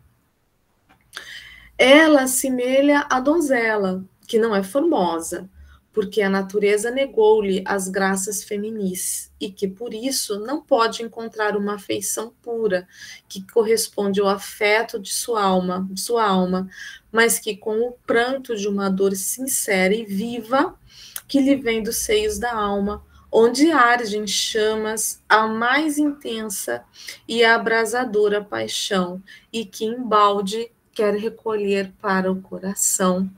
Ela assemelha a donzela, que não é formosa, porque a natureza negou-lhe as graças feminis, e que por isso não pode encontrar uma afeição pura, que corresponde ao afeto de sua alma, mas que com o pranto de uma dor sincera e viva, que lhe vem dos seios da alma, onde arde em chamas a mais intensa e abrasadora paixão, e que embalde quer recolher para o coração,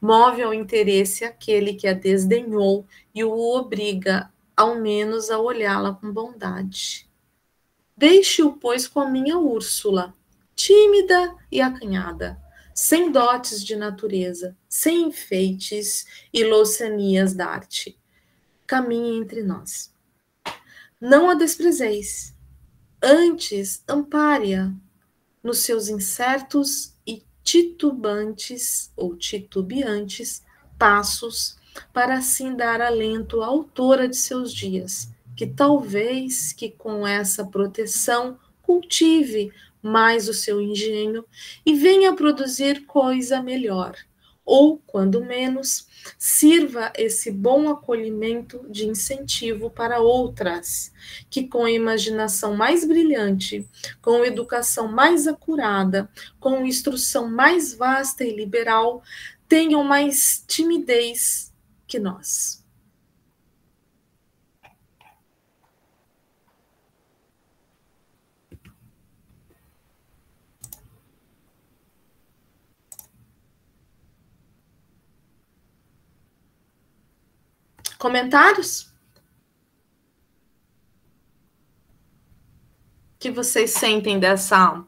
move ao interesse aquele que a desdenhou e o obriga, ao menos, a olhá-la com bondade. Deixe-o, pois, com a minha Úrsula, tímida e acanhada, sem dotes de natureza, sem enfeites e louçanias da arte. Caminhe entre nós. Não a desprezeis, antes ampare-a nos seus incertos e titubeantes passos, para assim dar alento à autora de seus dias, que talvez que com essa proteção cultive mais o seu engenho e venha a produzir coisa melhor, ou, quando menos, sirva esse bom acolhimento de incentivo para outras, que com a imaginação mais brilhante, com a educação mais acurada, com instrução mais vasta e liberal, tenham mais timidez que nós. Comentários? O que vocês sentem dessa...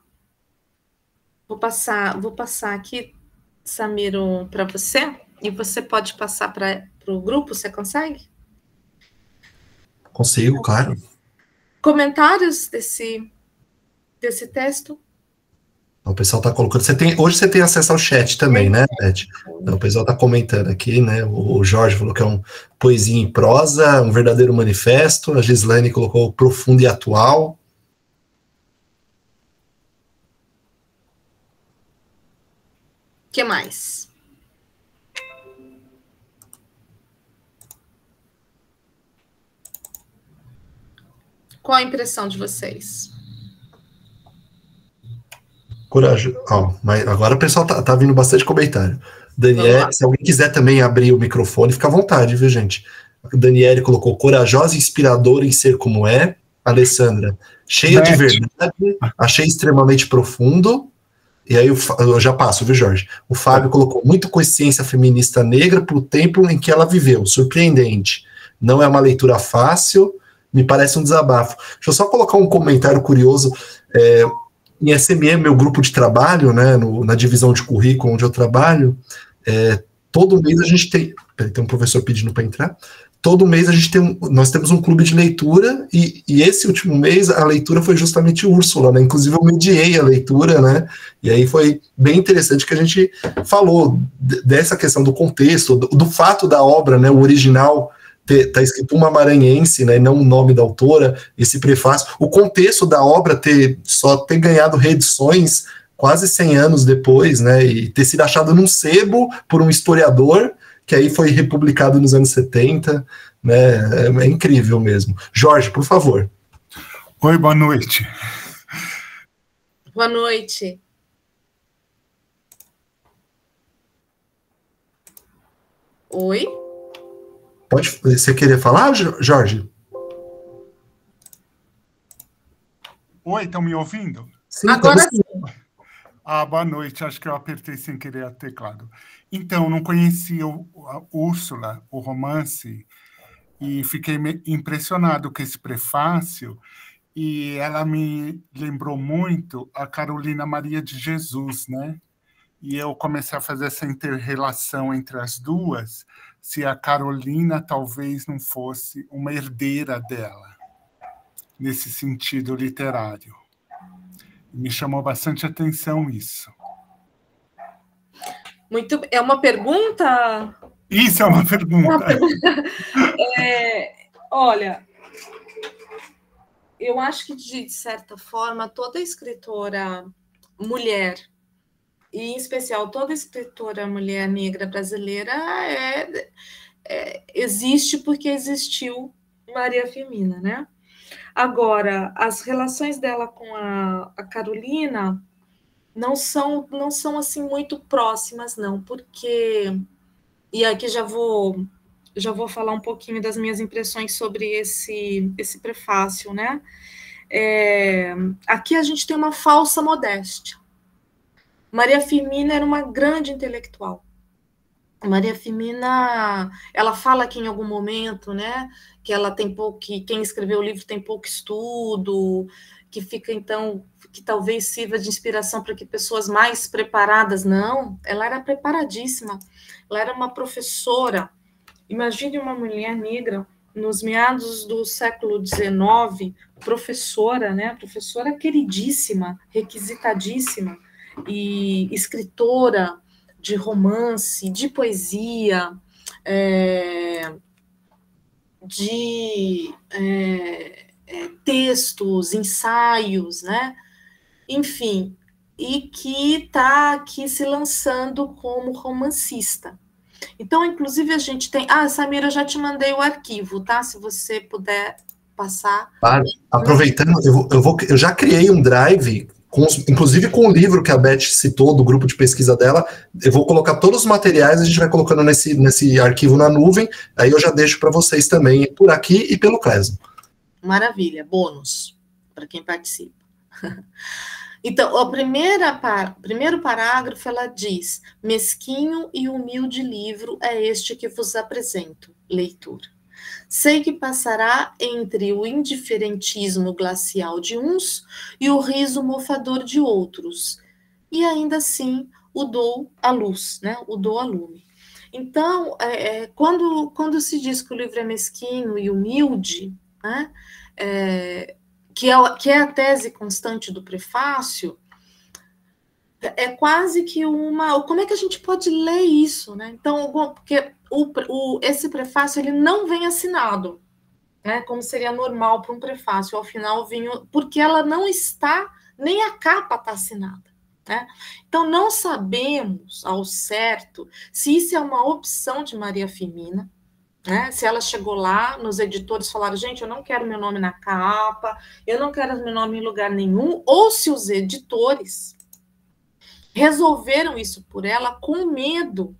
Vou passar aqui, Samiro, para você, e você pode passar para o grupo, você consegue? Consigo, claro. Comentários desse texto? O pessoal está colocando. Hoje você tem acesso ao chat também, né, Beth? Então, o pessoal está comentando aqui, né? O Jorge falou que é um poesia em prosa, um verdadeiro manifesto. A Gislaine colocou profundo e atual. O que mais? Qual a impressão de vocês? Corajoso. Mas agora o pessoal tá vindo bastante comentário. Daniel, se alguém quiser também abrir o microfone, fica à vontade, viu, gente? Daniele colocou corajosa e inspiradora em ser como é. Alessandra, cheia de verdade, achei extremamente profundo. E aí eu já passo, viu, Jorge? O Fábio colocou muito consciência feminista negra para o tempo em que ela viveu. Surpreendente. Não é uma leitura fácil, me parece um desabafo. Deixa eu só colocar um comentário curioso. Em SME, meu grupo de trabalho, né, na divisão de currículo onde eu trabalho, todo mês a gente tem... Peraí, tem um professor pedindo para entrar. Todo mês nós temos um clube de leitura, e esse último mês a leitura foi justamente Úrsula, né? Inclusive eu mediei a leitura, né? E aí foi bem interessante que a gente falou dessa questão do contexto, do fato da obra, né? O original tá escrito uma maranhense, né? Não o nome da autora, esse prefácio, o contexto da obra só ter ganhado reedições quase 100 anos depois, né? E ter sido achado num sebo por um historiador, que aí foi republicado nos anos 70, né? É incrível mesmo. Jorge, por favor. Oi, boa noite. Boa noite. Oi? Você queria falar, Jorge? Oi, estão me ouvindo? Sim, agora sim. Boa noite, acho que eu apertei sem querer o teclado. Então, não conhecia a Úrsula, o romance, e fiquei impressionado com esse prefácio, e ela me lembrou muito a Carolina Maria de Jesus, né? E eu comecei a fazer essa inter-relação entre as duas, se a Carolina talvez não fosse uma herdeira dela, nesse sentido literário. Me chamou bastante atenção isso. É uma pergunta? Isso é uma pergunta. Olha, eu acho que, de certa forma, toda escritora mulher, e em especial toda escritora mulher negra brasileira, existe porque existiu Maria Firmina, né? Agora, as relações dela com a Carolina não são assim muito próximas, não, porque, e aqui já vou falar um pouquinho das minhas impressões sobre esse prefácio, né? Aqui a gente tem uma falsa modéstia. Maria Firmina era uma grande intelectual. Maria Firmina, ela fala aqui em algum momento, né, que ela tem pouco, que quem escreveu o livro tem pouco estudo, que fica, então, que talvez sirva de inspiração para que pessoas mais preparadas, não, ela era preparadíssima, ela era uma professora. Imagine uma mulher negra nos meados do século XIX, professora, né, professora queridíssima, requisitadíssima, e escritora de romance, de poesia, de textos, ensaios, né? Enfim, e que está aqui se lançando como romancista. Então, inclusive, a gente tem... Samira, eu já te mandei o arquivo, tá? Se você puder passar. Claro. Aproveitando, eu já criei um drive, inclusive com o livro que a Beth citou, do grupo de pesquisa dela. Eu vou colocar todos os materiais, a gente vai colocando nesse arquivo na nuvem, aí eu já deixo para vocês também, por aqui e pelo Clésio. Maravilha, bônus para quem participa. Então, o primeiro parágrafo, ela diz: mesquinho e humilde livro é este que vos apresento, leitura. Sei que passará entre o indiferentismo glacial de uns e o riso mofador de outros, e ainda assim o dou à luz, né? O dou à lume. Então, quando se diz que o livro é mesquinho e humilde, né? Que é a tese constante do prefácio, é quase que uma... Como é que a gente pode ler isso, né? Então, porque esse prefácio ele não vem assinado, né? Como seria normal para um prefácio. Ao final, porque ela não está, nem a capa está assinada, né? Então, não sabemos ao certo se isso é uma opção de Maria Firmina, né? Se ela chegou lá, nos editores falaram: gente, eu não quero meu nome na capa, eu não quero meu nome em lugar nenhum, ou se os editores resolveram isso por ela com medo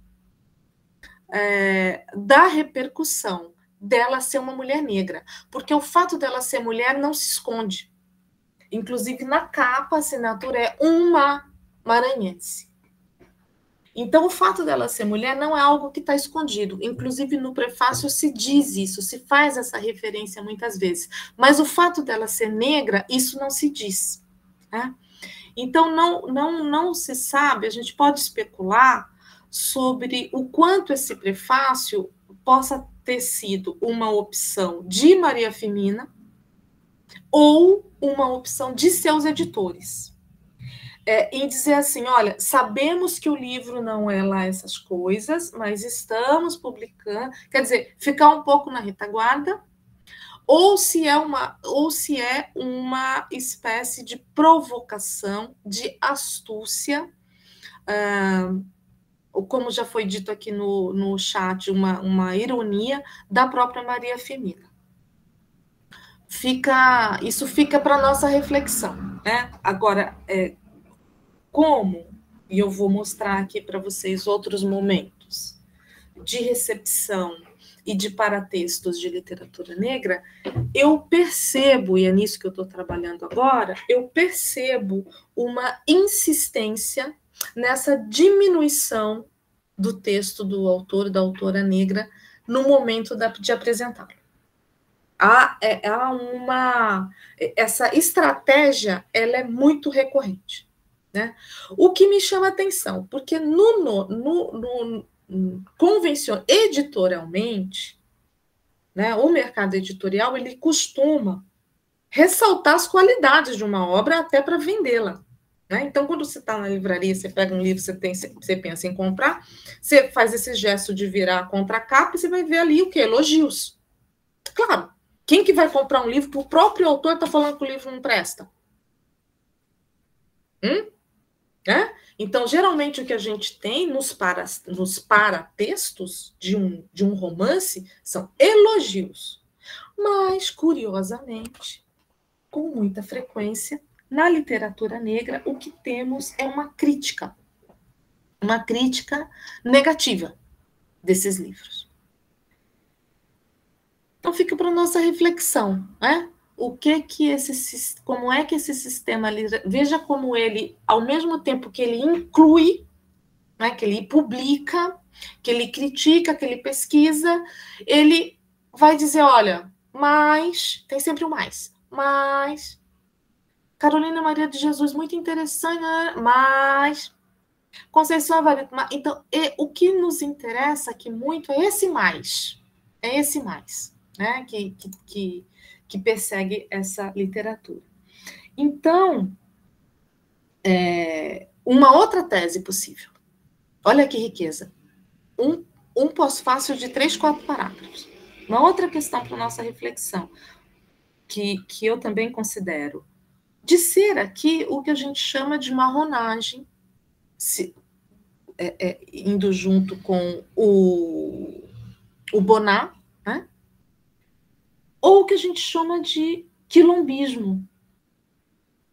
da repercussão dela ser uma mulher negra, porque o fato dela ser mulher não se esconde, Inclusive, na capa, a assinatura é uma maranhense. Então, o fato dela ser mulher não é algo que está escondido. Inclusive, no prefácio se diz isso, se faz essa referência muitas vezes. Mas o fato dela ser negra, isso não se diz. Né? Então, não se sabe, a gente pode especular sobre o quanto esse prefácio possa ter sido uma opção de Maria Firmina ou uma opção de seus editores. Em dizer assim, olha, sabemos que o livro não é lá essas coisas, mas estamos publicando, quer dizer, ficar um pouco na retaguarda, ou se é uma espécie de provocação, de astúcia, como já foi dito aqui no chat, uma ironia da própria Maria Firmina. Isso fica para a nossa reflexão. Né? Agora, como, e eu vou mostrar aqui para vocês outros momentos de recepção e de paratextos de literatura negra, eu percebo, e é nisso que eu estou trabalhando agora, eu percebo uma insistência nessa diminuição do texto do autor, da autora negra, no momento de apresentá-lo. Essa estratégia, ela é muito recorrente. Né? O que me chama atenção, porque editorialmente, né, o mercado editorial, ele costuma ressaltar as qualidades de uma obra até para vendê-la. Né? Então, quando você está na livraria, você pega um livro, você pensa em comprar, você faz esse gesto de virar a contracapa e você vai ver ali o quê? Elogios. Claro, quem que vai comprar um livro que o próprio autor está falando que o livro não presta? Né? Então, geralmente, o que a gente tem nos paratextos de um romance são elogios. Mas, curiosamente, com muita frequência, na literatura negra, o que temos é uma crítica negativa desses livros. Então, fica para a nossa reflexão, né? Como é que esse sistema, veja como ele, ao mesmo tempo que ele inclui, né, que ele publica, que ele critica, que ele pesquisa, ele vai dizer, olha, mas, tem sempre o mais, mas, Carolina Maria de Jesus, muito interessante, mas, Conceição Evaristo, então, o que nos interessa aqui muito é esse mais, né, que persegue essa literatura. Então, uma outra tese possível. Olha que riqueza. Um pós-fácil de 3, 4 parágrafos. Uma outra questão para nossa reflexão, que eu também considero, de ser aqui o que a gente chama de marronagem, indo junto com o Bonnat, né? Ou o que a gente chama de quilombismo,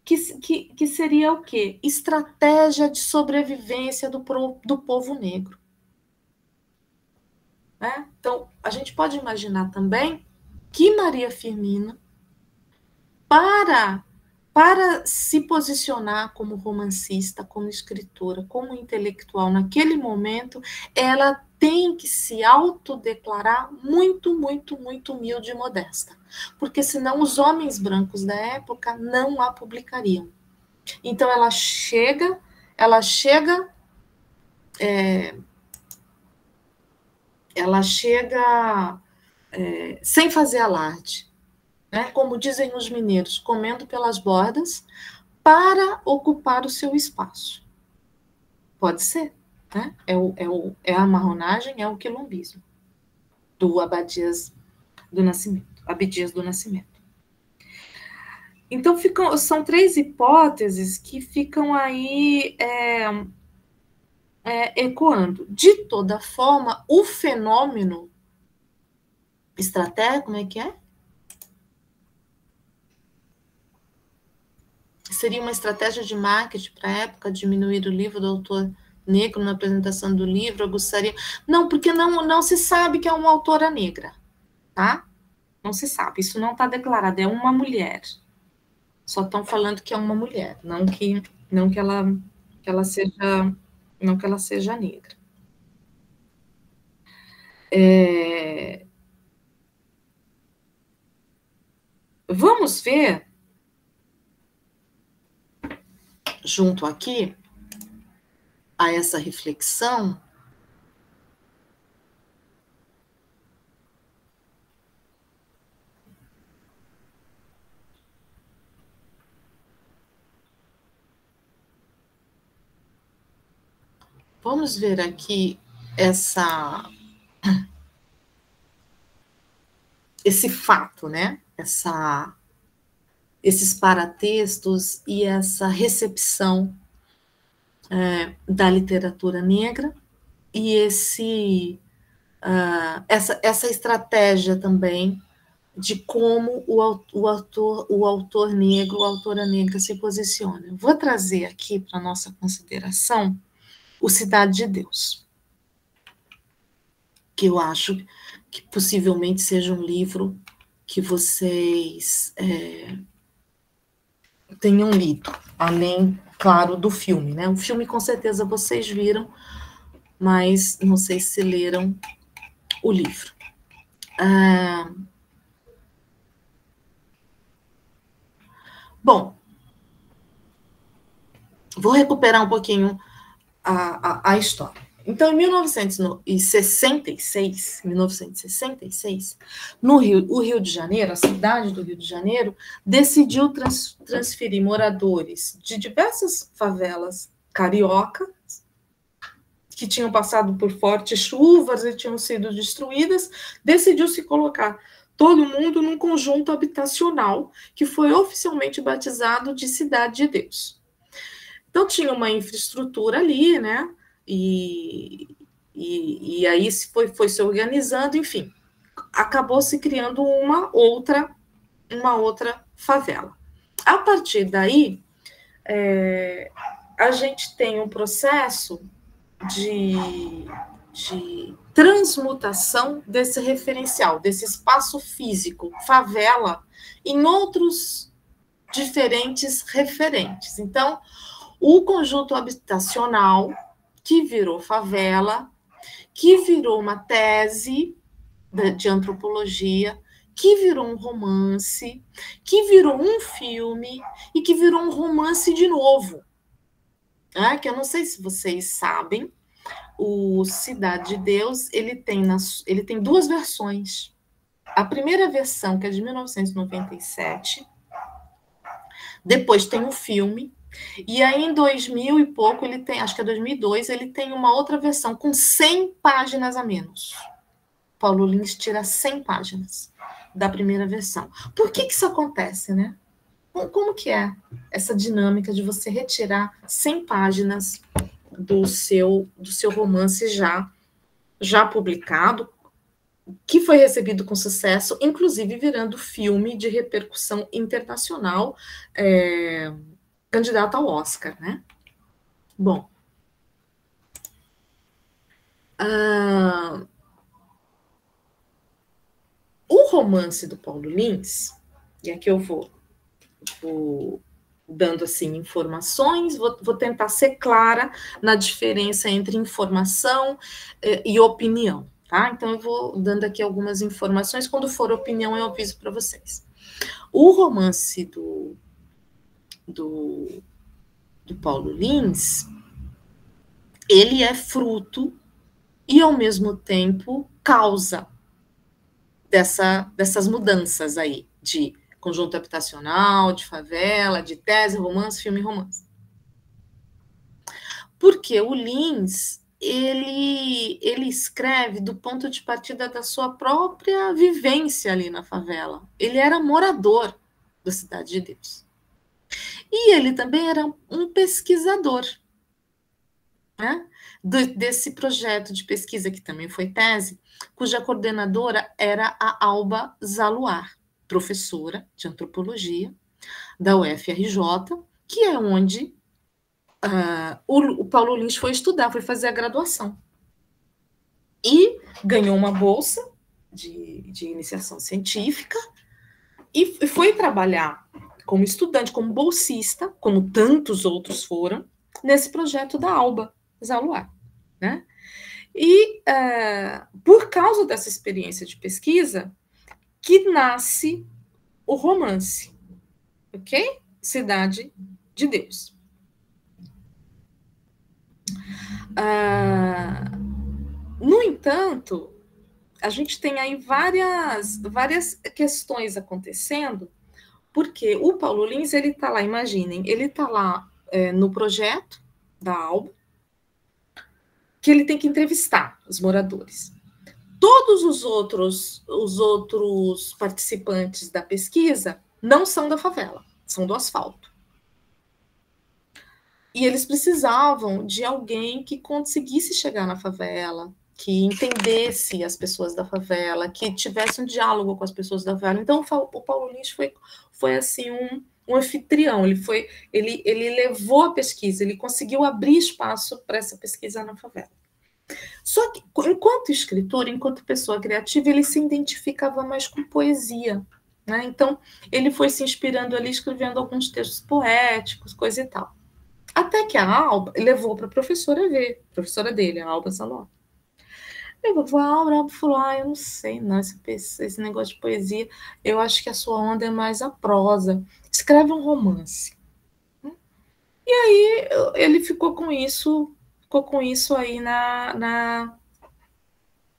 que seria o quê? Estratégia de sobrevivência do povo negro. Né? Então, a gente pode imaginar também que Maria Firmina, para se posicionar como romancista, como escritora, como intelectual naquele momento, ela tem que se autodeclarar muito, muito, muito humilde e modesta, porque senão os homens brancos da época não a publicariam. Então ela chega sem fazer alarde, né? Como dizem os mineiros, comendo pelas bordas para ocupar o seu espaço. Pode ser. Né? É a marronagem, é o quilombismo do Abdias do Nascimento. Então, são 3 hipóteses que ficam aí ecoando. De toda forma, o fenômeno estratégico, como é que é? Seria uma estratégia de marketing para a época, diminuir o livro do autor negro na apresentação do livro, aguçaria... Não, porque não se sabe que é uma autora negra, tá? Não se sabe, isso não está declarado, é uma mulher. Só estão falando que é uma mulher, não que ela seja negra. Vamos ver, junto aqui, a essa reflexão, vamos ver aqui esse fato, né? Esses paratextos e essa recepção da literatura negra e essa estratégia também de como o autor negro, a autora negra se posiciona. Vou trazer aqui para a nossa consideração o Cidade de Deus, que eu acho que possivelmente seja um livro que vocês tenham lido, além, claro, do filme, né? O filme, com certeza, vocês viram, mas não sei se leram o livro. Bom, vou recuperar um pouquinho a história. Então, em 1966, o Rio de Janeiro, a cidade do Rio de Janeiro, decidiu transferir moradores de diversas favelas cariocas, que tinham passado por fortes chuvas e tinham sido destruídas, decidiu se colocar todo mundo num conjunto habitacional que foi oficialmente batizado de Cidade de Deus. Então, tinha uma infraestrutura ali, né? E aí foi se organizando, enfim, acabou se criando uma outra favela. A partir daí, a gente tem um processo de transmutação desse referencial, desse espaço físico, favela, em outros diferentes referentes. Então, o conjunto habitacional, que virou favela, que virou uma tese de antropologia, que virou um romance, que virou um filme e que virou um romance de novo. Que eu não sei se vocês sabem, o Cidade de Deus, ele tem duas versões. A primeira versão, que é de 1997, depois tem um filme, e aí em 2000 e pouco, ele tem, acho que é 2002, ele tem uma outra versão com 100 páginas a menos. Paulo Lins tira 100 páginas da primeira versão. Por que isso acontece, né? Como que é essa dinâmica de você retirar 100 páginas do seu romance já publicado, que foi recebido com sucesso, inclusive virando filme de repercussão internacional, candidato ao Oscar, né? Bom, o romance do Paulo Lins, e aqui eu vou dando assim informações, vou tentar ser clara na diferença entre informação e opinião, tá? Então eu vou dando aqui algumas informações, quando for opinião eu aviso para vocês. O romance do Paulo Lins, ele é fruto e ao mesmo tempo causa dessas mudanças aí de conjunto habitacional, de favela, de tese, romance, filme e romance. Porque o Lins, ele escreve do ponto de partida da sua própria vivência ali na favela. Ele era morador da Cidade de Deus. E ele também era um pesquisador, né? Desse projeto de pesquisa, que também foi tese, cuja coordenadora era a Alba Zaluar, professora de antropologia da UFRJ, que é onde o Paulo Lins foi estudar, foi fazer a graduação. E ganhou uma bolsa de iniciação científica e foi trabalhar como estudante, como bolsista, como tantos outros foram, nesse projeto da Alba Zaluar, né? E por causa dessa experiência de pesquisa, que nasce o romance, ok? Cidade de Deus. No entanto, a gente tem aí várias questões acontecendo, porque o Paulo Lins, ele está lá, imaginem, ele está lá no projeto da Alba, que ele tem que entrevistar os moradores. Todos os outros participantes da pesquisa não são da favela, são do asfalto. E eles precisavam de alguém que conseguisse chegar na favela, que entendesse as pessoas da favela, que tivesse um diálogo com as pessoas da favela. Então, o Paulo Lins foi assim, um anfitrião, ele levou a pesquisa, ele conseguiu abrir espaço para essa pesquisa na favela. Só que, enquanto escritor, enquanto pessoa criativa, ele se identificava mais com poesia, né? Então, ele foi se inspirando ali, escrevendo alguns textos poéticos, coisa e tal. Até que a Alba levou para a professora ver, professora dele, a Alba Zaluar. Levou a Alba falou, eu não sei, não, esse negócio de poesia, eu acho que a sua onda é mais a prosa. Escreve um romance. E aí, ele ficou com isso aí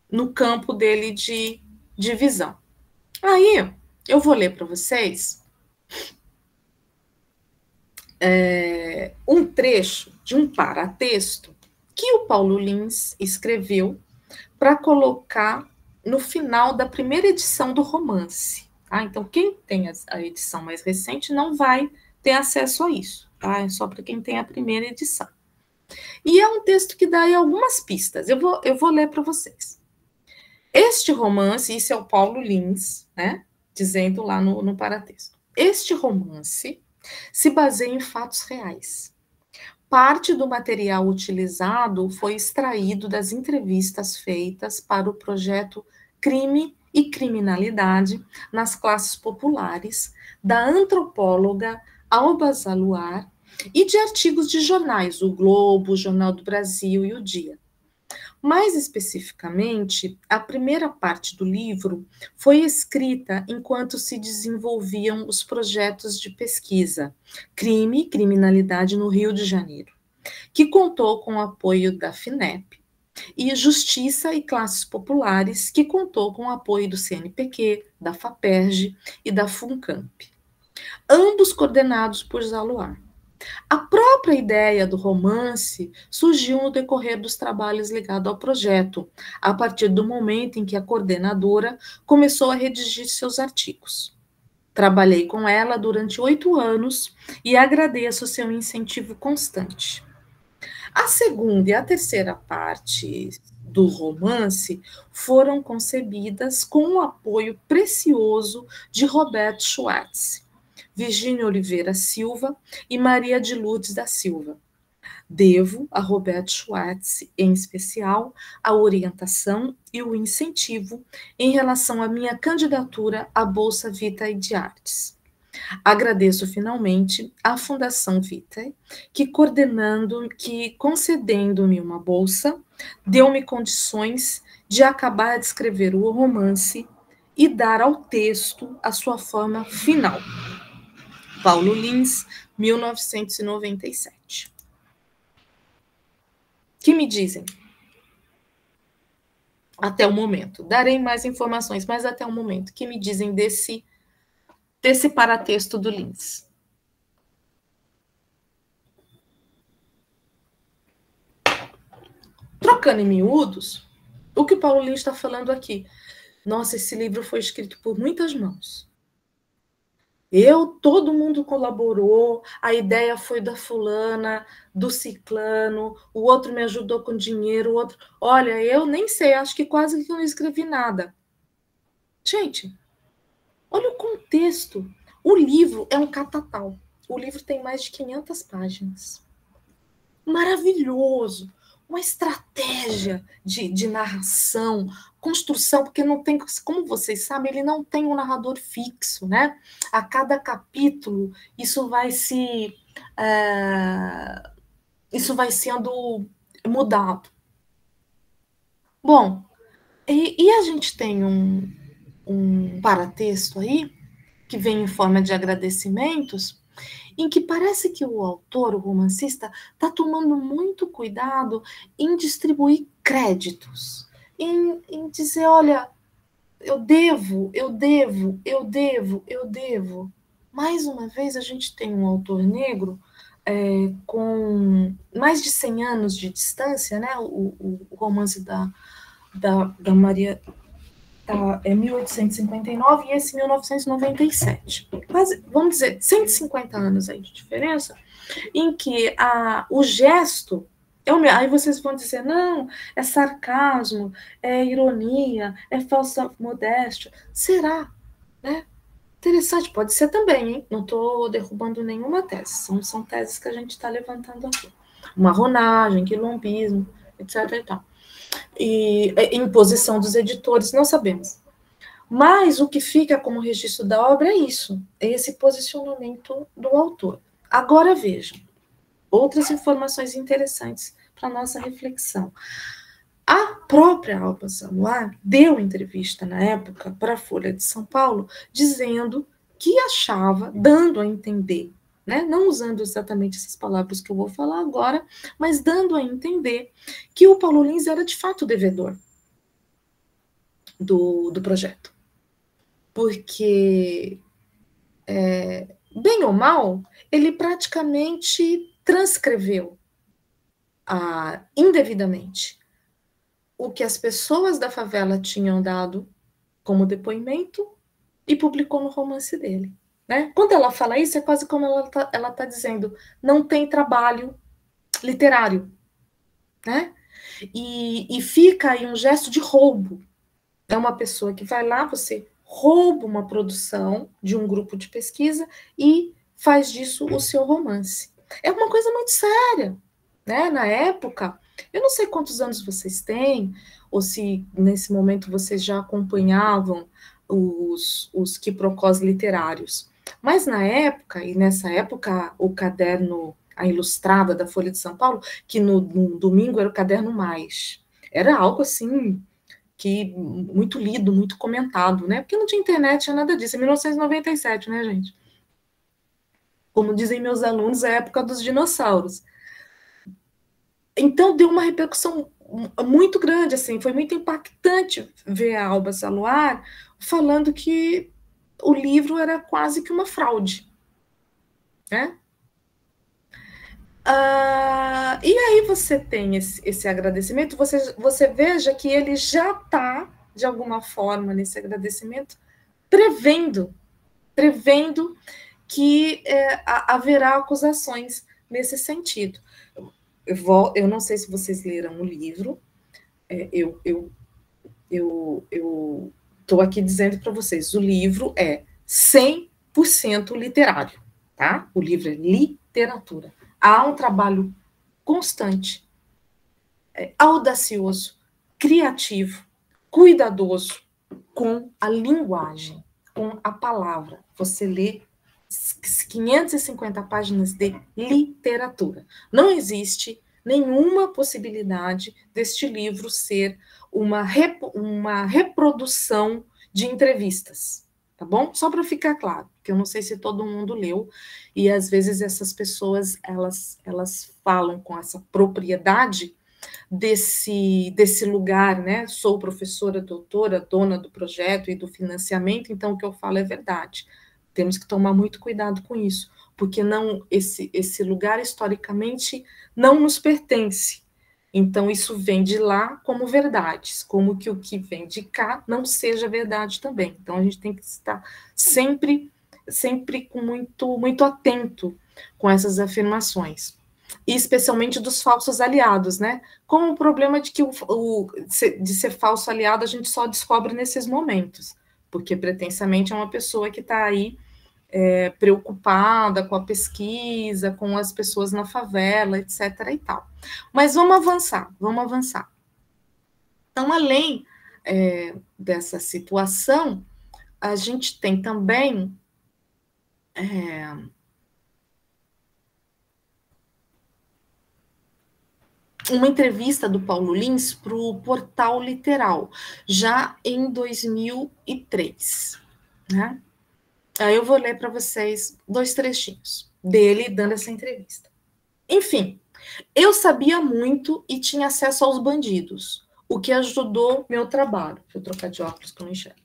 no campo dele de visão. Aí, eu vou ler para vocês um trecho de um paratexto que o Paulo Lins escreveu para colocar no final da primeira edição do romance. Tá? Então, quem tem a edição mais recente não vai ter acesso a isso. Tá? É só para quem tem a primeira edição. E é um texto que dá aí algumas pistas. Eu vou ler para vocês. Este romance, isso é o Paulo Lins, né, dizendo lá no paratexto. Este romance se baseia em fatos reais. Parte do material utilizado foi extraído das entrevistas feitas para o projeto Crime e Criminalidade nas Classes Populares, da antropóloga Alba Zaluar, e de artigos de jornais, o Globo, o Jornal do Brasil e o Dia. Mais especificamente, a primeira parte do livro foi escrita enquanto se desenvolviam os projetos de pesquisa Crime e Criminalidade no Rio de Janeiro, que contou com o apoio da FINEP, e Justiça e Classes Populares, que contou com o apoio do CNPq, da FAPERJ e da FUNCAMP, ambos coordenados por Zaluar. A própria ideia do romance surgiu no decorrer dos trabalhos ligados ao projeto, a partir do momento em que a coordenadora começou a redigir seus artigos. Trabalhei com ela durante 8 anos e agradeço seu incentivo constante. A segunda e a terceira parte do romance foram concebidas com o apoio precioso de Roberto Schwartz, Virgínia Oliveira Silva e Maria de Lourdes da Silva. Devo a Roberto Schwartz, em especial, a orientação e o incentivo em relação à minha candidatura à Bolsa Vitae de Artes. Agradeço finalmente à Fundação Vitae, que concedendo-me uma bolsa, deu-me condições de acabar de escrever o romance e dar ao texto a sua forma final. Paulo Lins, 1997. Que me dizem? Até o momento. Darei mais informações, mas até o momento. Que me dizem desse paratexto do Lins? Trocando em miúdos, o que o Paulo Lins está falando aqui? Nossa, esse livro foi escrito por muitas mãos. Todo mundo colaborou, a ideia foi da fulana, do ciclano, o outro me ajudou com dinheiro, o outro... Olha, eu nem sei, acho que quase que eu não escrevi nada. Gente, olha o contexto. O livro é um catatal. O livro tem mais de 500 páginas. Maravilhoso. uma estratégia de narração, construção, porque não tem, como vocês sabem, ele não tem um narrador fixo, né? A cada capítulo, isso vai sendo mudado. Bom, e a gente tem um paratexto aí, que vem em forma de agradecimentos, em que parece que o autor, o romancista, está tomando muito cuidado em distribuir créditos, em dizer, olha, eu devo. Mais uma vez, a gente tem um autor negro com mais de 100 anos de distância, né? O romance da Maria é 1859 e esse 1997. Quase, vamos dizer, 150 anos aí de diferença, em que o gesto... aí vocês vão dizer, não, é sarcasmo, é ironia, é falsa modéstia. Será? Né? Interessante, pode ser também, hein? Não estou derrubando nenhuma tese, são teses que a gente está levantando aqui. Marronagem, quilombismo, etc. e tal. E imposição dos editores, não sabemos. Mas o que fica como registro da obra é isso, é esse posicionamento do autor. Agora vejam, outras informações interessantes para a nossa reflexão. A própria Alba Zaluar deu entrevista na época para a Folha de São Paulo, dizendo que achava, dando a entender, né, não usando exatamente essas palavras que eu vou falar agora, mas dando a entender que o Paulo Lins era de fato devedor do projeto. Porque, bem ou mal, ele praticamente transcreveu indevidamente o que as pessoas da favela tinham dado como depoimento e publicou no romance dele. Né? Quando ela fala isso, é quase como ela tá dizendo, não tem trabalho literário. Né? E fica aí um gesto de roubo. É uma pessoa que vai lá, você rouba uma produção de um grupo de pesquisa e faz disso o seu romance. É uma coisa muito séria. Né? Na época, eu não sei quantos anos vocês têm, ou se nesse momento vocês já acompanhavam os quiprocós literários. Mas na época, e nessa época, o caderno, a Ilustrada da Folha de São Paulo, que no domingo era o Caderno Mais, era algo assim, que muito lido, muito comentado, né? Porque não tinha internet, tinha nada disso, é 1997, né, gente? Como dizem meus alunos, é a época dos dinossauros. Então, deu uma repercussão muito grande, assim, foi muito impactante ver a Alba Zaluar falando que o livro era quase que uma fraude. Né? E aí você tem esse agradecimento, você veja que ele já está, de alguma forma, nesse agradecimento, prevendo que haverá acusações nesse sentido. Eu não sei se vocês leram o livro, eu estou aqui dizendo para vocês, o livro é 100% literário, tá? O livro é literatura. Há um trabalho constante, audacioso, criativo, cuidadoso com a linguagem, com a palavra. Você lê 550 páginas de literatura. Não existe nenhuma possibilidade deste livro ser uma reprodução de entrevistas, tá bom? Só para ficar claro, porque eu não sei se todo mundo leu, e às vezes essas pessoas, elas falam com essa propriedade desse lugar, né? Sou professora, doutora, dona do projeto e do financiamento, então o que eu falo é verdade. Temos que tomar muito cuidado com isso, porque não esse lugar historicamente não nos pertence. Então isso vem de lá como verdades, como que o que vem de cá não seja verdade também. Então a gente tem que estar sempre com muito atento com essas afirmações. E especialmente dos falsos aliados, né? Com o problema de que de ser falso aliado a gente só descobre nesses momentos, porque pretensamente é uma pessoa que está aí preocupada com a pesquisa, com as pessoas na favela, etc. e tal. Mas vamos avançar, vamos avançar. Então, além dessa situação, a gente tem também uma entrevista do Paulo Lins para o Portal Literal, já em 2003, né? Aí eu vou ler para vocês 2 trechinhos dele dando essa entrevista. Enfim, eu sabia muito e tinha acesso aos bandidos, o que ajudou meu trabalho. Deixa eu trocar de óculos que eu não enxergo.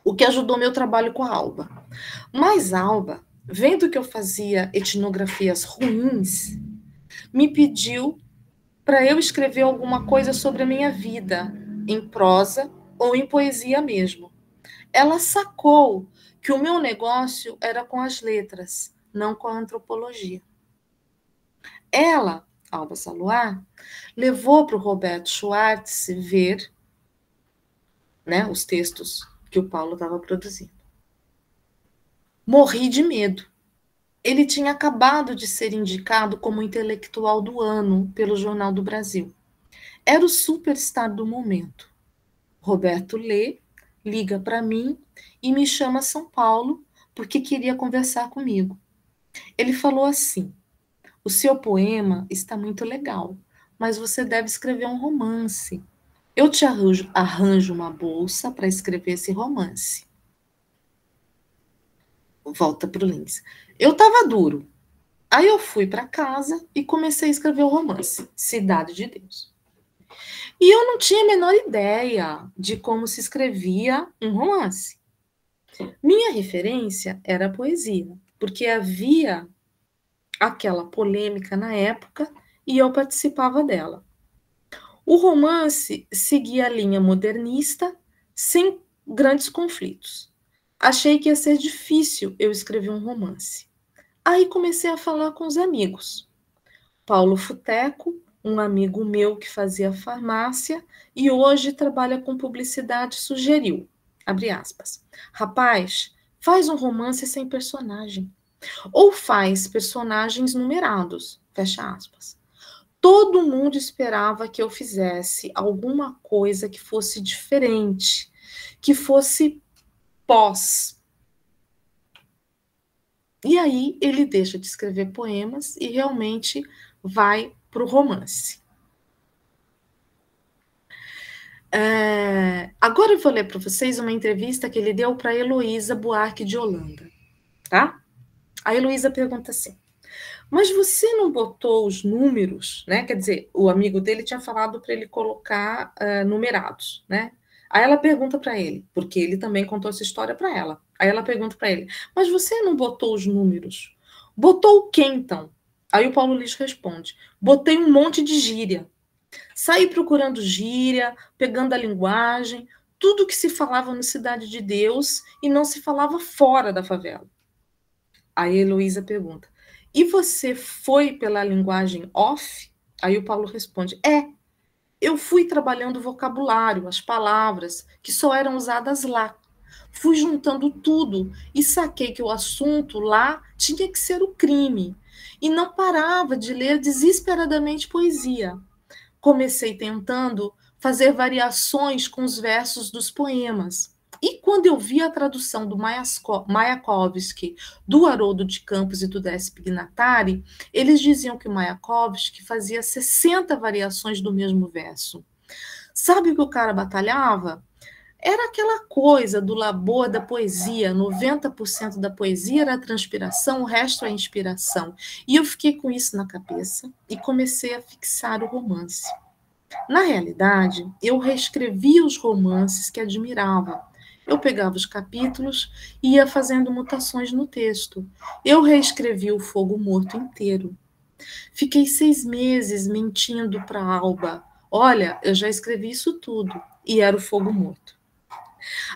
O que ajudou meu trabalho com a Alba. Mas Alba, vendo que eu fazia etnografias ruins, me pediu para eu escrever alguma coisa sobre a minha vida, em prosa ou em poesia mesmo. Ela sacou que o meu negócio era com as letras, não com a antropologia. Ela, Alba Saluar, levou para o Roberto Schwartz ver, né, os textos que o Paulo estava produzindo. Morri de medo. Ele tinha acabado de ser indicado como intelectual do ano pelo Jornal do Brasil. Era o superstar do momento. Roberto lê, liga para mim e me chama a São Paulo porque queria conversar comigo. Ele falou assim: o seu poema está muito legal, mas você deve escrever um romance. Eu te arranjo uma bolsa para escrever esse romance. Volta para o Lins. Eu estava duro. Aí eu fui para casa e comecei a escrever o romance, Cidade de Deus. E eu não tinha a menor ideia de como se escrevia um romance. Minha referência era a poesia, porque havia aquela polêmica na época e eu participava dela. O romance seguia a linha modernista, sem grandes conflitos. Achei que ia ser difícil eu escrever um romance. Aí comecei a falar com os amigos. Paulo Futeco, um amigo meu que fazia farmácia e hoje trabalha com publicidade, sugeriu, abre aspas, rapaz, faz um romance sem personagem. Ou faz personagens numerados, fecha aspas. Todo mundo esperava que eu fizesse alguma coisa que fosse diferente, que fosse pós. E aí ele deixa de escrever poemas e realmente vai para o romance. Agora eu vou ler para vocês uma entrevista que ele deu para Heloísa Buarque de Holanda, tá? A Heloísa pergunta assim, mas você não botou os números, né? Quer dizer, o amigo dele tinha falado para ele colocar numerados, né? Aí ela pergunta para ele, porque ele também contou essa história para ela. Aí ela pergunta para ele, mas você não botou os números? Botou o quê, então? Aí o Paulo Lins responde, botei um monte de gíria. Saí procurando gíria, pegando a linguagem, tudo que se falava na Cidade de Deus e não se falava fora da favela. Aí a Heloísa pergunta, e você foi pela linguagem off? Aí o Paulo responde, eu fui trabalhando o vocabulário, as palavras que só eram usadas lá. Fui juntando tudo e saquei que o assunto lá tinha que ser o crime. E não parava de ler desesperadamente poesia. Comecei tentando fazer variações com os versos dos poemas. E quando eu vi a tradução do Mayakovsky, do Haroldo de Campos e do Décio Pignatari, eles diziam que Mayakovsky fazia 60 variações do mesmo verso. Sabe o que o cara batalhava? Era aquela coisa do labor da poesia, 90% da poesia era a transpiração, o resto é a inspiração. E eu fiquei com isso na cabeça e comecei a fixar o romance. Na realidade, eu reescrevia os romances que admirava. Eu pegava os capítulos e ia fazendo mutações no texto. Eu reescrevi o Fogo Morto inteiro. Fiquei 6 meses mentindo para Alba. Olha, eu já escrevi isso tudo. E era o Fogo Morto.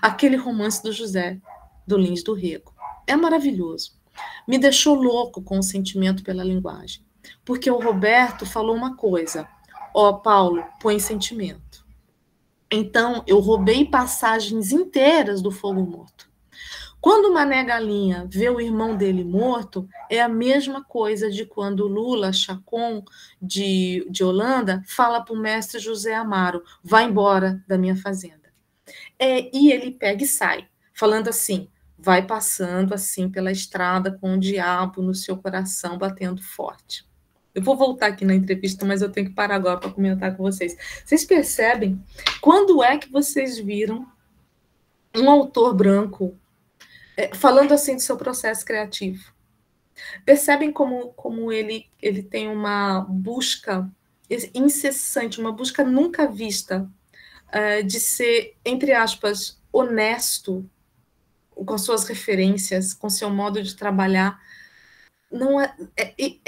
Aquele romance do José, do Lins do Rego. É maravilhoso. Me deixou louco com o sentimento pela linguagem. Porque o Roberto falou uma coisa. Paulo, põe sentimento. Então, eu roubei passagens inteiras do Fogo Morto. Quando o Mané Galinha vê o irmão dele morto, é a mesma coisa de quando o Lula Chacon, de Holanda, fala para o mestre José Amaro, vai embora da minha fazenda. E ele pega e sai, falando assim, vai passando assim pela estrada com o diabo no seu coração batendo forte. Eu vou voltar aqui na entrevista, mas eu tenho que parar agora para comentar com vocês. Vocês percebem? Quando é que vocês viram um autor branco falando assim do seu processo criativo? Percebem como ele tem uma busca incessante, uma busca nunca vista de ser, entre aspas, honesto com as suas referências, com seu modo de trabalhar. Não é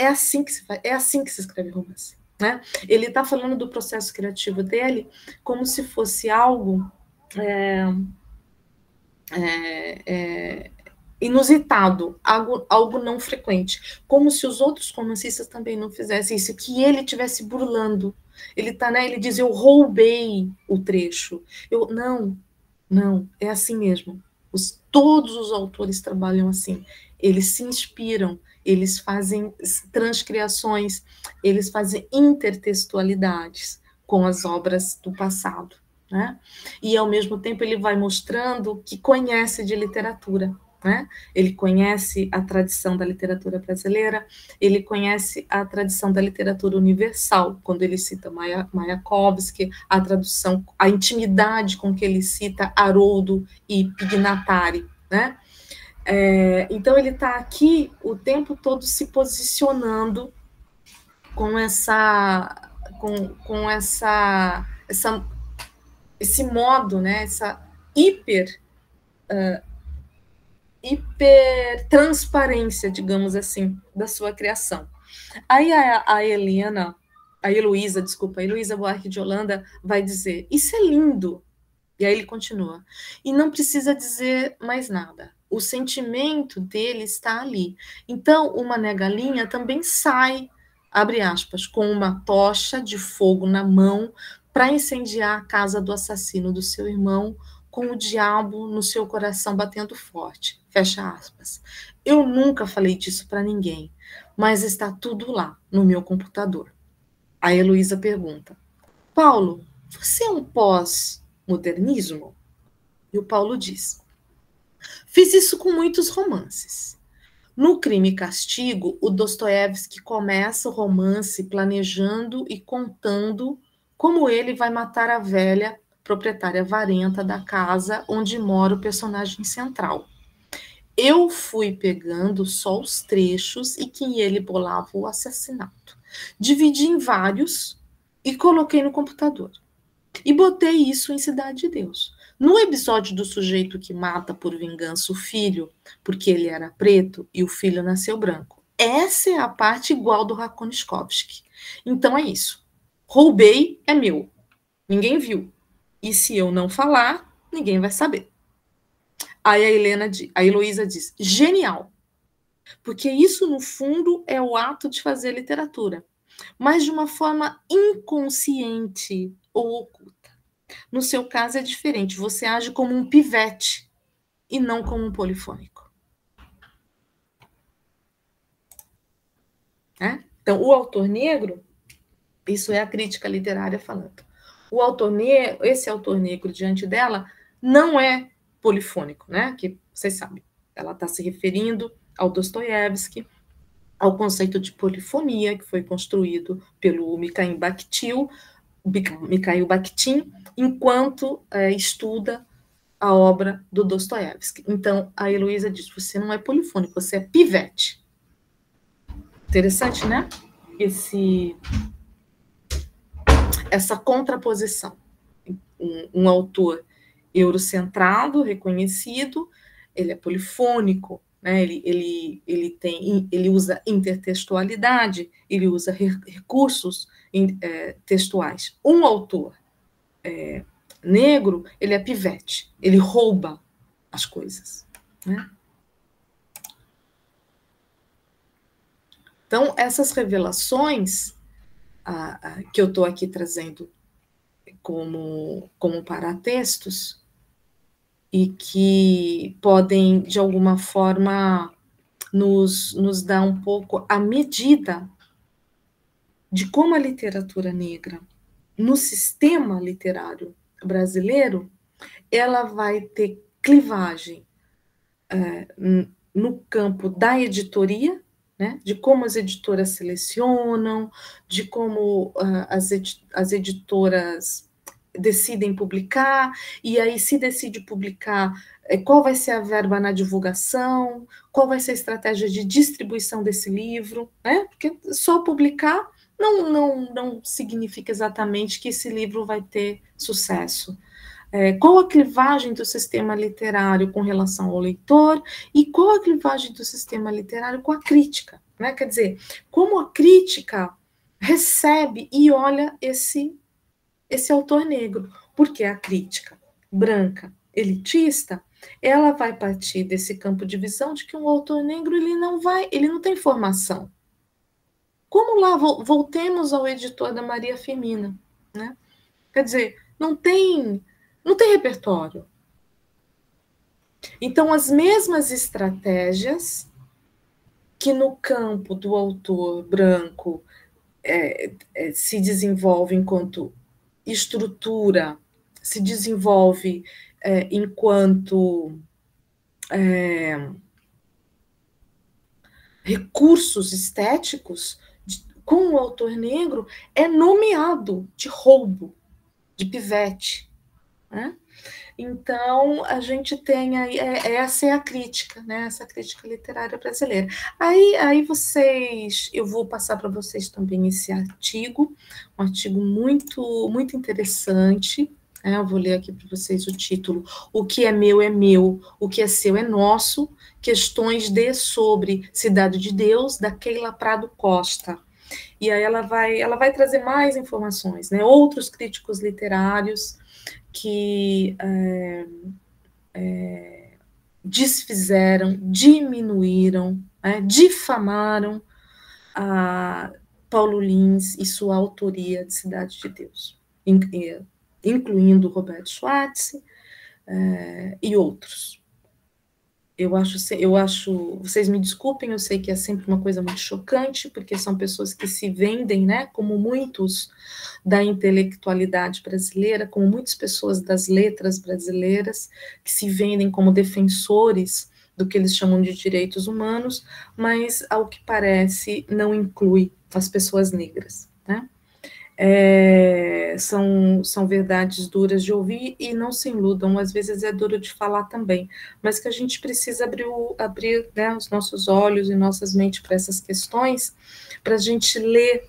assim que se faz, é assim que se escreve romance, né? Ele está falando do processo criativo dele como se fosse algo inusitado, algo não frequente, como se os outros romancistas também não fizessem isso, que ele estivesse burlando. Ele tá, né? Ele diz, eu roubei o trecho. Não, é assim mesmo. Todos os autores trabalham assim. Eles se inspiram, eles fazem transcriações, eles fazem intertextualidades com as obras do passado, né? E, ao mesmo tempo, ele vai mostrando que conhece de literatura, né? Ele conhece a tradição da literatura brasileira, ele conhece a tradição da literatura universal, quando ele cita Mayakovsky, a tradução, a intimidade com que ele cita Haroldo e Pignatari, né? Então ele está aqui o tempo todo se posicionando com esse modo, né? Essa hiper transparência, digamos assim, da sua criação. Aí a Heloísa Buarque de Holanda vai dizer, isso é lindo. E aí ele continua, e não precisa dizer mais nada. O sentimento dele está ali. Então, o Mané Galinha também sai, abre aspas, com uma tocha de fogo na mão para incendiar a casa do assassino do seu irmão, com o diabo no seu coração batendo forte. Fecha aspas. Eu nunca falei disso para ninguém, mas está tudo lá, no meu computador. A Heloísa pergunta, Paulo, você é um pós-modernismo? E o Paulo diz, fiz isso com muitos romances. No Crime e Castigo, o Dostoiévski começa o romance planejando e contando como ele vai matar a velha proprietária avarenta da casa onde mora o personagem central. Eu fui pegando só os trechos e que ele bolava o assassinato. Dividi em vários e coloquei no computador. E botei isso em Cidade de Deus. No episódio do sujeito que mata por vingança o filho, porque ele era preto e o filho nasceu branco. Essa é a parte igual do Rakoniskovski. Então é isso. Roubei, é meu. Ninguém viu. E se eu não falar, ninguém vai saber. Aí a Heloísa diz, genial. Porque isso, no fundo, é o ato de fazer literatura. Mas de uma forma inconsciente ou oculta. No seu caso é diferente. Você age como um pivete e não como um polifônico. Então, o autor negro, isso é a crítica literária falando. O autor negro, esse autor negro diante dela, não é polifônico, né? Que vocês sabem, ela está se referindo ao Dostoiévski, ao conceito de polifonia que foi construído pelo Mikhail Bakhtin, enquanto estuda a obra do Dostoiévski. Então, a Heloísa diz, você não é polifônico, você é pivete. Interessante, né? Essa contraposição. Um autor eurocentrado, reconhecido, ele é polifônico, né? Ele usa intertextualidade, ele usa recursos textuais. Um autor negro, ele é pivete, ele rouba as coisas, né? Então, essas revelações que eu estou aqui trazendo como paratextos, e que podem, de alguma forma, nos dar um pouco a medida de como a literatura negra, no sistema literário brasileiro, ela vai ter clivagem no campo da editoria, né, de como as editoras selecionam, de como as editoras decidem publicar, e aí se decide publicar, qual vai ser a verba na divulgação, qual vai ser a estratégia de distribuição desse livro, né? Porque só publicar não significa exatamente que esse livro vai ter sucesso. Qual a clivagem do sistema literário com relação ao leitor e qual a clivagem do sistema literário com a crítica, né? Quer dizer, como a crítica recebe e olha esse autor negro, porque a crítica branca, elitista, ela vai partir desse campo de visão de que um autor negro ele não tem formação. Como lá, voltemos ao editor da Maria Firmina, né? Quer dizer, não tem repertório. Então, as mesmas estratégias que no campo do autor branco se desenvolve enquanto estrutura, se desenvolve enquanto recursos estéticos, com o autor negro é nomeado de roubo, de pivete, né? Então, a gente tem aí, essa é a crítica, né? Essa crítica literária brasileira. Aí eu vou passar para vocês também esse artigo, um artigo muito, muito interessante, né? Eu vou ler aqui para vocês o título: O que é meu, o que é seu é nosso, questões sobre Cidade de Deus, da Keila Prado Costa. E aí ela vai trazer mais informações, né? Outros críticos literários que desfizeram, diminuíram, difamaram a Paulo Lins e sua autoria de Cidade de Deus, incluindo Roberto Schwartz e outros. Eu acho, vocês me desculpem, eu sei que é sempre uma coisa muito chocante, porque são pessoas que se vendem, né, como muitos da intelectualidade brasileira, como muitas pessoas das letras brasileiras, que se vendem como defensores do que eles chamam de direitos humanos, mas, ao que parece, não inclui as pessoas negras, né? São verdades duras de ouvir e não se iludam, às vezes é duro de falar também, mas que a gente precisa abrir né, os nossos olhos e nossas mentes para essas questões, para a gente ler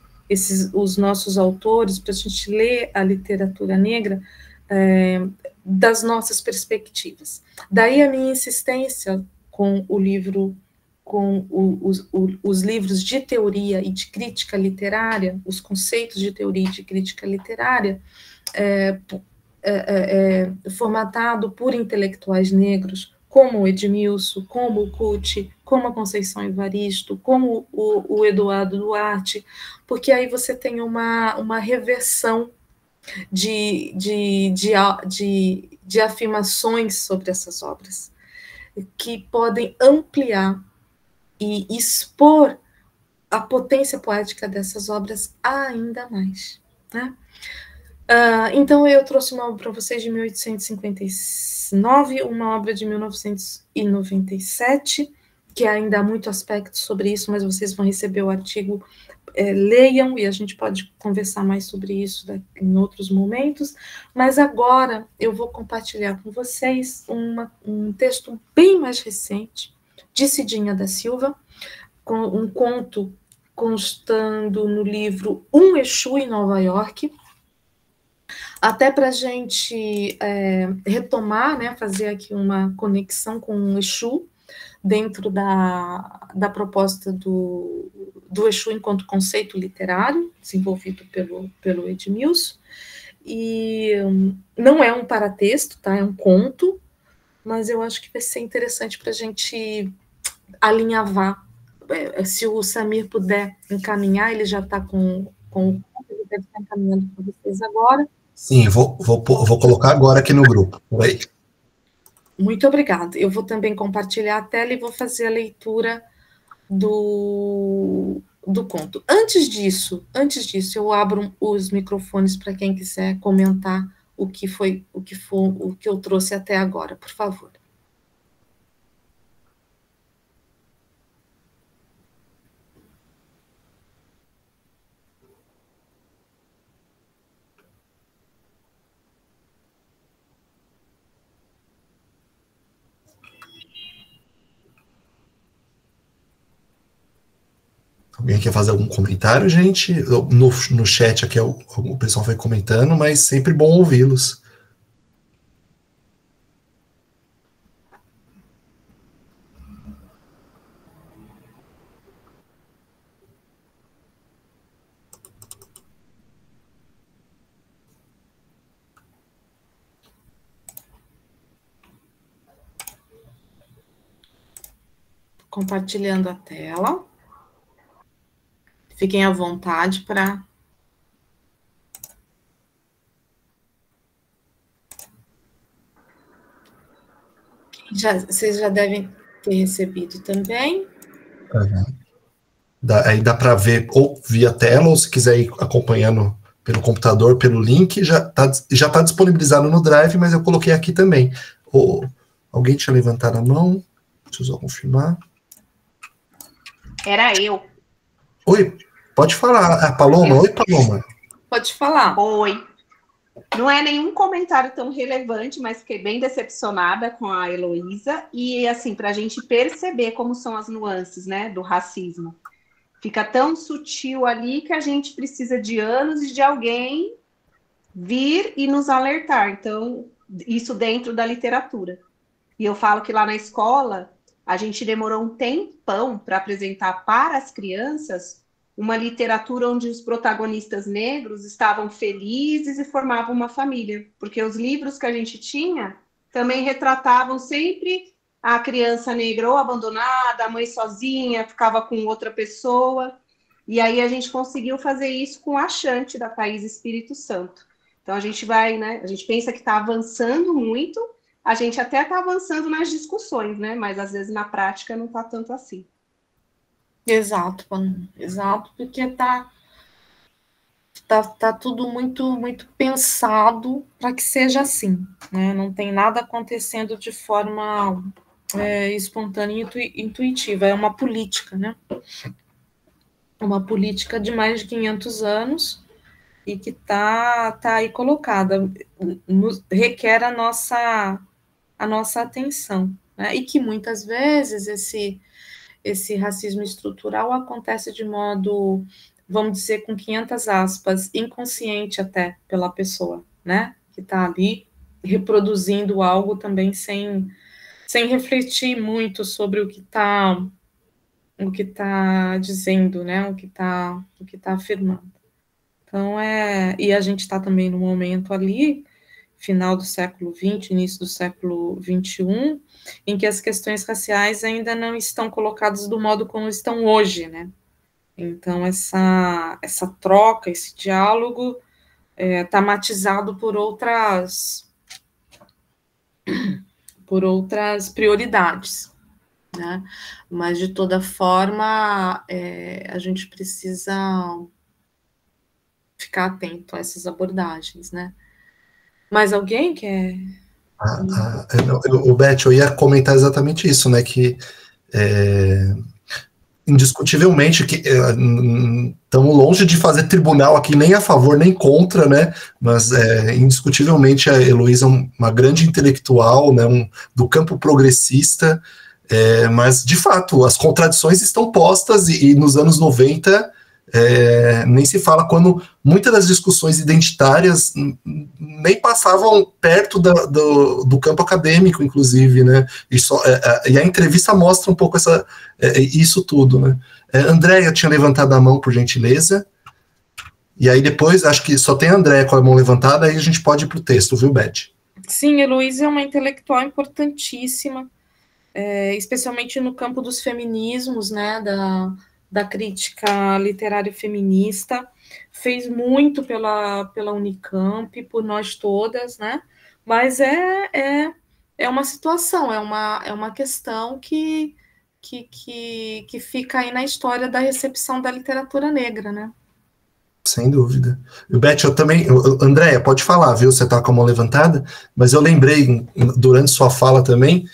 os nossos autores, para a gente ler a literatura negra das nossas perspectivas. Daí a minha insistência com o livro, com os livros de teoria e de crítica literária, os conceitos de teoria e de crítica literária, formatado por intelectuais negros, como o Edmilson, como o Cuti, como a Conceição Evaristo, como o Eduardo Duarte, porque aí você tem uma reversão de afirmações sobre essas obras, que podem ampliar e expor a potência poética dessas obras ainda mais, né? Então, eu trouxe uma obra para vocês de 1859, uma obra de 1997, que ainda há muito aspecto sobre isso, mas vocês vão receber o artigo, leiam, e a gente pode conversar mais sobre isso em outros momentos, mas agora eu vou compartilhar com vocês um texto bem mais recente, de Cidinha da Silva, com um conto constando no livro Um Exu em Nova York, até para a gente retomar, né, fazer aqui uma conexão com o Exu, dentro da proposta do Exu enquanto conceito literário, desenvolvido pelo Edmilson, e não é um paratexto, tá? É um conto, mas eu acho que vai ser interessante para a gente alinhavar. Se o Samir puder encaminhar, ele já está com o conto, ele deve estar encaminhando para vocês agora. Sim, vou colocar agora aqui no grupo. Peraí. Muito obrigada. Eu vou também compartilhar a tela e vou fazer a leitura do conto. Antes disso, eu abro os microfones para quem quiser comentar o que eu trouxe até agora, por favor. Alguém quer fazer algum comentário, gente? No chat aqui o pessoal foi comentando, mas sempre bom ouvi-los. Compartilhando a tela. Fiquem à vontade para... Vocês já devem ter recebido também. Aí dá para ver ou via tela, ou se quiser ir acompanhando pelo computador, pelo link, já tá disponibilizado no Drive, mas eu coloquei aqui também. Alguém tinha levantado a mão? Deixa eu só confirmar. Era eu. Oi, pode falar. A Paloma. Oi, Paloma. Pode falar. Oi. Não é nenhum comentário tão relevante, mas fiquei bem decepcionada com a Heloísa. E, assim, para a gente perceber como são as nuances, né, do racismo. Fica tão sutil ali que a gente precisa de anos e de alguém vir e nos alertar. Então, isso dentro da literatura. E eu falo que lá na escola, a gente demorou um tempão para apresentar para as crianças uma literatura onde os protagonistas negros estavam felizes e formavam uma família. Porque os livros que a gente tinha também retratavam sempre a criança negra ou abandonada, a mãe sozinha, ficava com outra pessoa. E aí a gente conseguiu fazer isso com a Chante, da Thaís Espírito Santo. Então a gente vai, né? A gente pensa que está avançando muito, a gente até está avançando nas discussões, né? Mas às vezes na prática não está tanto assim. Exato, porque tá tudo muito, muito pensado para que seja assim, né? Não tem nada acontecendo de forma espontânea e intuitiva, é uma política, né? Uma política de mais de 500 anos e que tá aí colocada, requer a nossa atenção, né? E que muitas vezes esse racismo estrutural acontece de modo, vamos dizer, com 500 aspas, inconsciente até pela pessoa, né? Que está ali reproduzindo algo também sem refletir muito sobre o que está dizendo, né? O que está afirmando. Então, e a gente está também no momento ali, final do século XX, início do século XXI, em que as questões raciais ainda não estão colocadas do modo como estão hoje, né? Então, essa troca, esse diálogo está matizado por outras prioridades, né? Mas, de toda forma, a gente precisa ficar atento a essas abordagens, né? Mais alguém quer? Beth, eu ia comentar exatamente isso, né? Que indiscutivelmente que estamos longe de fazer tribunal aqui nem a favor nem contra, né? Mas indiscutivelmente a Heloísa é uma grande intelectual, né? Do campo progressista, mas de fato as contradições estão postas e nos anos 90 nem se fala, quando muitas das discussões identitárias nem passavam perto do campo acadêmico, inclusive, né? E a entrevista mostra um pouco isso tudo, né? Andréia tinha levantado a mão, por gentileza, e aí depois, acho que só tem a Andréia com a mão levantada, aí a gente pode ir para o texto, viu, Beth? Sim, Heloísa é uma intelectual importantíssima, especialmente no campo dos feminismos, né, da crítica literária feminista, fez muito pela Unicamp, por nós todas, né? Mas é uma situação, é uma questão que fica aí na história da recepção da literatura negra, né? Sem dúvida. E Beth, eu também, Andréia, pode falar, viu? Você está com a mão levantada, mas eu lembrei, durante sua fala também,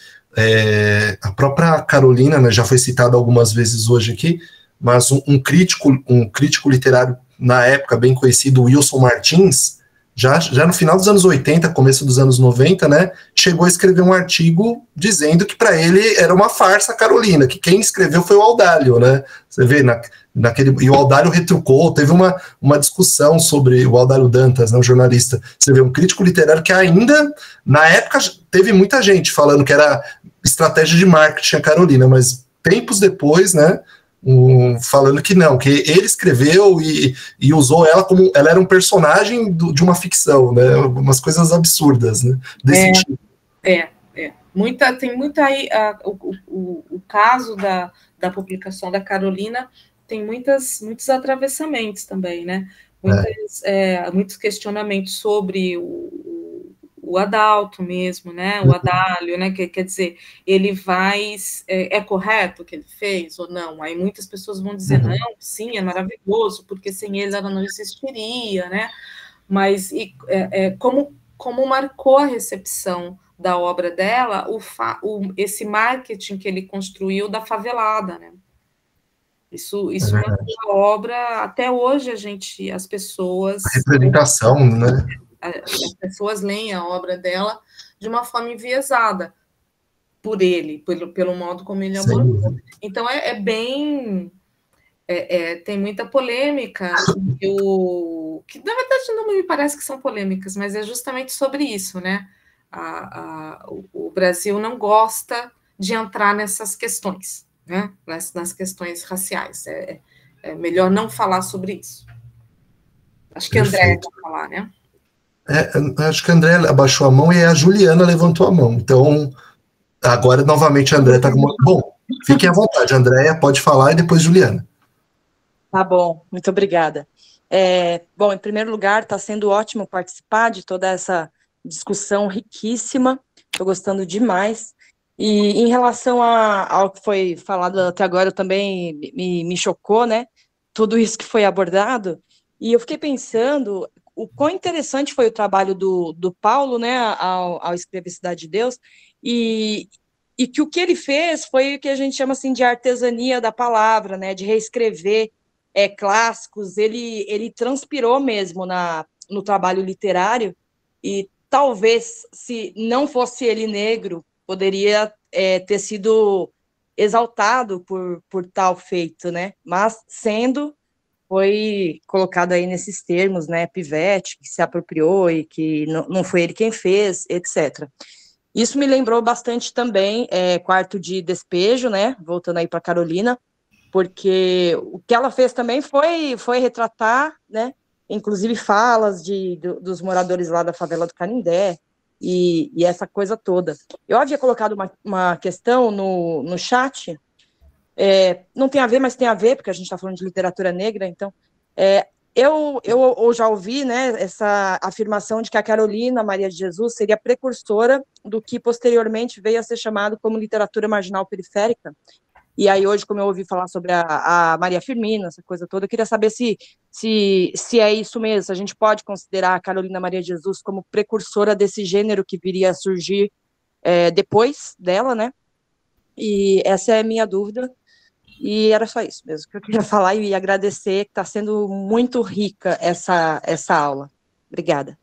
a própria Carolina, né, já foi citada algumas vezes hoje aqui, mas um crítico literário na época bem conhecido, Wilson Martins, já no final dos anos 80, começo dos anos 90, né, chegou a escrever um artigo dizendo que para ele era uma farsa a Carolina, que quem escreveu foi o Audálio, né? Você vê, e o Audálio retrucou, teve uma discussão sobre o Audálio Dantas, né, um jornalista. Você vê, um crítico literário que ainda, na época, teve muita gente falando que era estratégia de marketing a Carolina, mas tempos depois, né, falando que não, que ele escreveu e usou ela como ela era um personagem de uma ficção, né? Umas coisas absurdas, né? Desse tipo. Tem muita aí o caso da publicação da Carolina tem muitos atravessamentos também, né? Muitos questionamentos sobre o Adalto mesmo, né? O Adálio, né? Quer dizer, ele vai... É correto o que ele fez ou não? Aí muitas pessoas vão dizer, não, sim, é maravilhoso, porque sem ele ela não existiria, né? Mas como marcou a recepção da obra dela, esse marketing que ele construiu da favelada, né? Isso marcou a obra, até hoje as pessoas... A representação, né? As pessoas leem a obra dela de uma forma enviesada por ele, pelo modo como ele abordou. Então, tem muita polêmica, que na verdade não me parece que são polêmicas, mas é justamente sobre isso, né? O Brasil não gosta de entrar nessas questões, né? Nas questões raciais. É melhor não falar sobre isso. Acho que a Andréia vai falar, né? Acho que a André abaixou a mão e a Juliana levantou a mão. Então, agora, novamente, a André está com uma... Bom, fiquem à vontade, Andréia, pode falar e depois Juliana. Tá bom, muito obrigada. Bom, em primeiro lugar, está sendo ótimo participar de toda essa discussão riquíssima, estou gostando demais. E em relação ao que foi falado até agora, também me chocou, né? Tudo isso que foi abordado, e eu fiquei pensando... O quão interessante foi o trabalho do Paulo, né, ao escrever Cidade de Deus, e que o que ele fez foi o que a gente chama assim de artesania da palavra, né, de reescrever clássicos. Ele transpirou mesmo no trabalho literário, e talvez, se não fosse ele negro, poderia ter sido exaltado por tal feito, né, mas foi colocado aí nesses termos, né, pivete, que se apropriou e que não foi ele quem fez, etc. Isso me lembrou bastante também Quarto de Despejo, né, voltando aí para Carolina, porque o que ela fez também foi retratar, né, inclusive falas dos moradores lá da favela do Canindé, e essa coisa toda. Eu havia colocado uma questão no chat, não tem a ver, mas tem a ver, porque a gente está falando de literatura negra, então, eu já ouvi, né, essa afirmação de que a Carolina Maria de Jesus seria precursora do que posteriormente veio a ser chamado como literatura marginal periférica, e aí hoje, como eu ouvi falar sobre a Maria Firmina, essa coisa toda, eu queria saber se é isso mesmo, se a gente pode considerar a Carolina Maria de Jesus como precursora desse gênero que viria a surgir depois dela, né, e essa é a minha dúvida. E era só isso mesmo que eu queria falar e agradecer, que está sendo muito rica essa aula. Obrigada.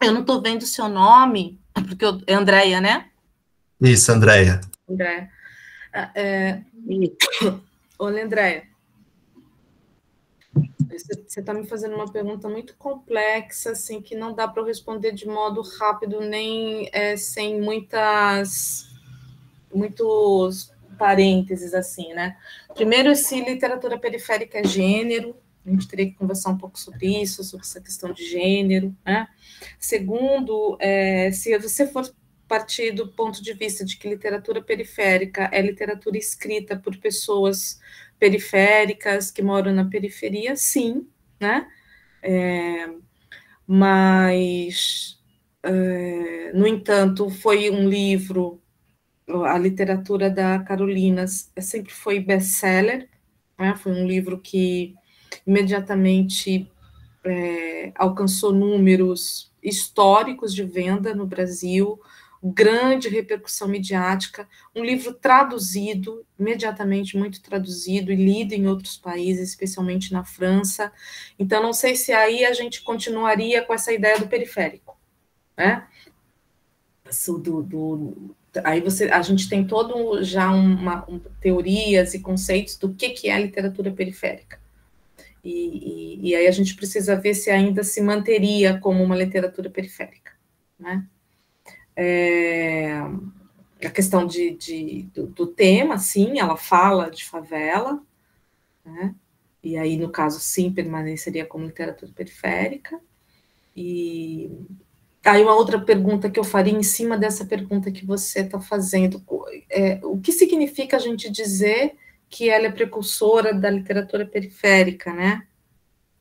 Eu não estou vendo o seu nome, porque é Andréia, né? Isso, Andréia. Andréia. Olha, Andréia, você está me fazendo uma pergunta muito complexa, assim, que não dá para eu responder de modo rápido, nem sem muitos parênteses, assim, né? Primeiro, se literatura periférica é gênero, a gente teria que conversar um pouco sobre isso, sobre essa questão de gênero, né? Segundo, se você for partir do ponto de vista de que literatura periférica é literatura escrita por pessoas periféricas que moram na periferia, sim, né? Mas No entanto, foi um livro, a literatura da Carolina sempre foi best-seller, né? Foi um livro que imediatamente alcançou números históricos de venda no Brasil, grande repercussão midiática, um livro traduzido, imediatamente muito traduzido e lido em outros países, especialmente na França. Então, não sei se aí a gente continuaria com essa ideia do periférico, né? Aí a gente tem todo já teorias e conceitos do que é a literatura periférica. E aí a gente precisa ver se ainda se manteria como uma literatura periférica, né? A questão do tema, sim, ela fala de favela, né? E aí, no caso, sim, permaneceria como literatura periférica. E aí uma outra pergunta que eu faria em cima dessa pergunta que você está fazendo, o que significa a gente dizer que ela é precursora da literatura periférica, né?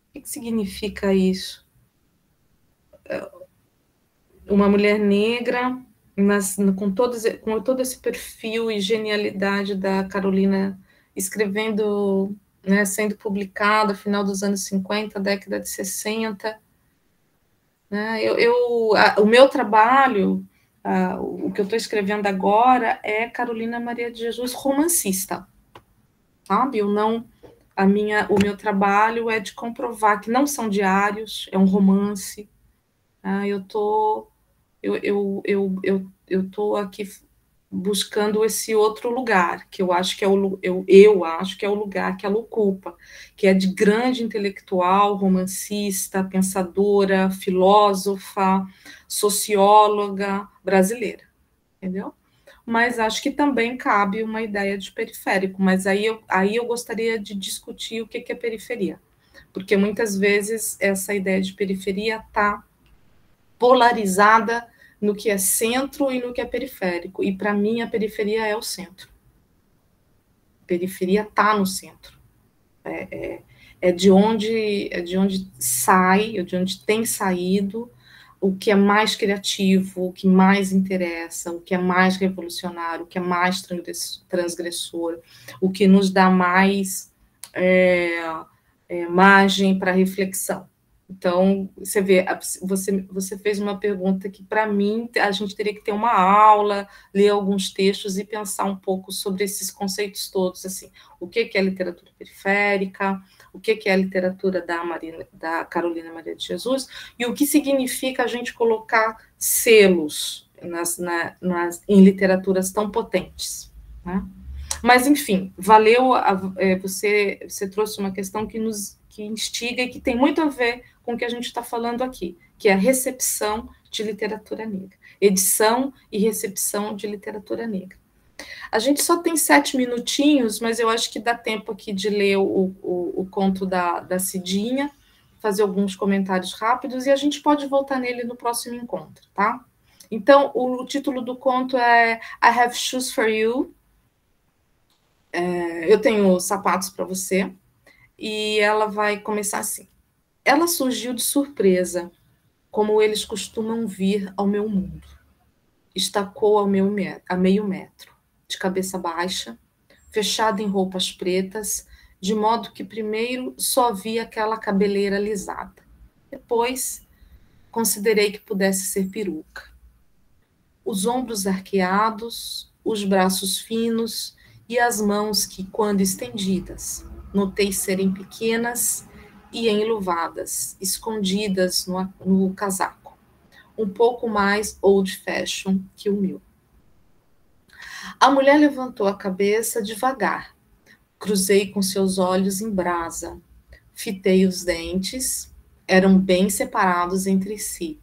O que significa isso? Uma mulher negra, mas com todo esse perfil e genialidade da Carolina escrevendo, né, sendo publicada no final dos anos 50, década de 60. Né? O meu trabalho, o que eu estou escrevendo agora é Carolina Maria de Jesus romancista, sabe? O meu trabalho é de comprovar que não são diários, é um romance. Eu tô aqui buscando esse outro lugar, que eu acho que é eu acho que é o lugar que ela ocupa, que é de grande intelectual, romancista, pensadora, filósofa, socióloga brasileira, entendeu? Mas acho que também cabe uma ideia de periférico, mas aí eu gostaria de discutir o que é periferia, porque muitas vezes essa ideia de periferia está polarizada no que é centro e no que é periférico. E, para mim, a periferia é o centro. A periferia está no centro. É de onde sai, de onde tem saído o que é mais criativo, o que mais interessa, o que é mais revolucionário, o que é mais transgressor, o que nos dá mais margem para reflexão. Então, você vê, você fez uma pergunta que, para mim, a gente teria que ter uma aula, ler alguns textos e pensar um pouco sobre esses conceitos todos, assim, o que é literatura periférica, o que é a literatura da Carolina Maria de Jesus, e o que significa a gente colocar selos em literaturas tão potentes, né? Mas, enfim, valeu, você trouxe uma questão que instiga e que tem muito a ver com o que a gente está falando aqui, que é a recepção de literatura negra, edição e recepção de literatura negra. A gente só tem 7 minutinhos, mas eu acho que dá tempo aqui de ler o conto da Cidinha, fazer alguns comentários rápidos, e a gente pode voltar nele no próximo encontro, tá? Então, o título do conto é I Have Shoes for You. Eu tenho sapatos para você. E ela vai começar assim. Ela surgiu de surpresa, como eles costumam vir ao meu mundo. Estacou a meio metro, de cabeça baixa, fechada em roupas pretas, de modo que primeiro só vi aquela cabeleira alisada. Depois, considerei que pudesse ser peruca. Os ombros arqueados, os braços finos e as mãos que, quando estendidas, notei serem pequenas e enluvadas, escondidas no casaco, um pouco mais old fashion que o meu. A mulher levantou a cabeça devagar, cruzei com seus olhos em brasa, fitei os dentes, eram bem separados entre si.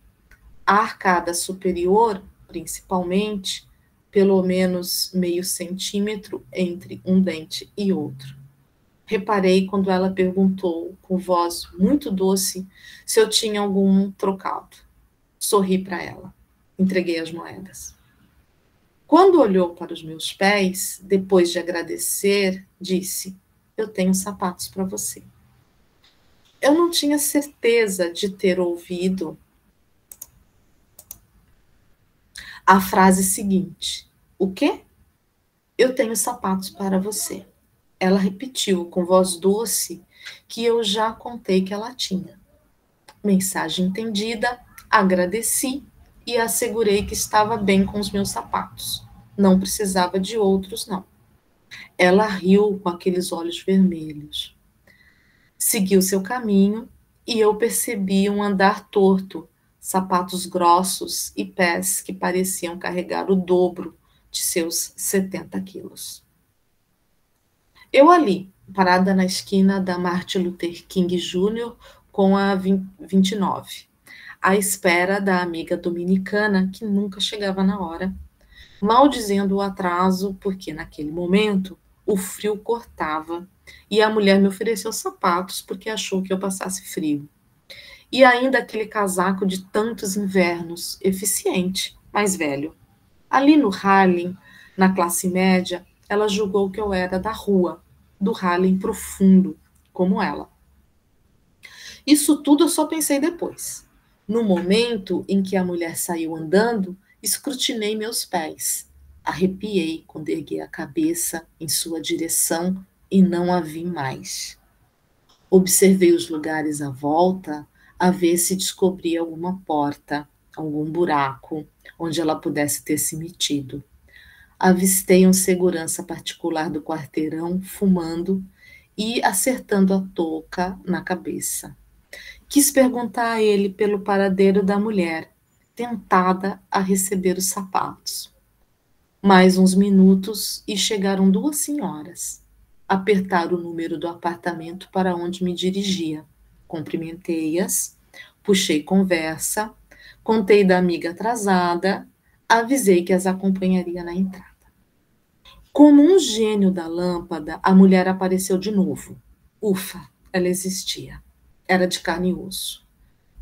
A arcada superior, principalmente, pelo menos meio centímetro entre um dente e outro. Reparei quando ela perguntou, com voz muito doce, se eu tinha algum trocado. Sorri para ela. Entreguei as moedas. Quando olhou para os meus pés, depois de agradecer, disse: eu tenho sapatos para você. Eu não tinha certeza de ter ouvido a frase seguinte: o quê? Eu tenho sapatos para você. Ela repetiu com voz doce que eu já contei que ela tinha. Mensagem entendida, agradeci e assegurei que estava bem com os meus sapatos. Não precisava de outros, não. Ela riu com aqueles olhos vermelhos. Seguiu seu caminho e eu percebi um andar torto, sapatos grossos e pés que pareciam carregar o dobro de seus 70 quilos. Eu ali, parada na esquina da Martin Luther King Jr. com a 29, à espera da amiga dominicana que nunca chegava na hora, maldizendo o atraso, porque naquele momento o frio cortava e a mulher me ofereceu sapatos porque achou que eu passasse frio. E ainda aquele casaco de tantos invernos, eficiente, mas velho. Ali no Harlem, na classe média, ela julgou que eu era da rua, do Harlem profundo, como ela. Isso tudo eu só pensei depois. No momento em que a mulher saiu andando, escrutinei meus pés. Arrepiei quando erguei a cabeça em sua direção e não a vi mais. Observei os lugares à volta, a ver se descobria alguma porta, algum buraco, onde ela pudesse ter se metido. Avistei um segurança particular do quarteirão fumando e acertando a touca na cabeça. Quis perguntar a ele pelo paradeiro da mulher, tentada a receber os sapatos. Mais uns minutos e chegaram duas senhoras. Apertaram o número do apartamento para onde me dirigia. Cumprimentei-as, puxei conversa, contei da amiga atrasada, avisei que as acompanharia na entrada. Como um gênio da lâmpada, a mulher apareceu de novo. Ufa, ela existia. Era de carne e osso.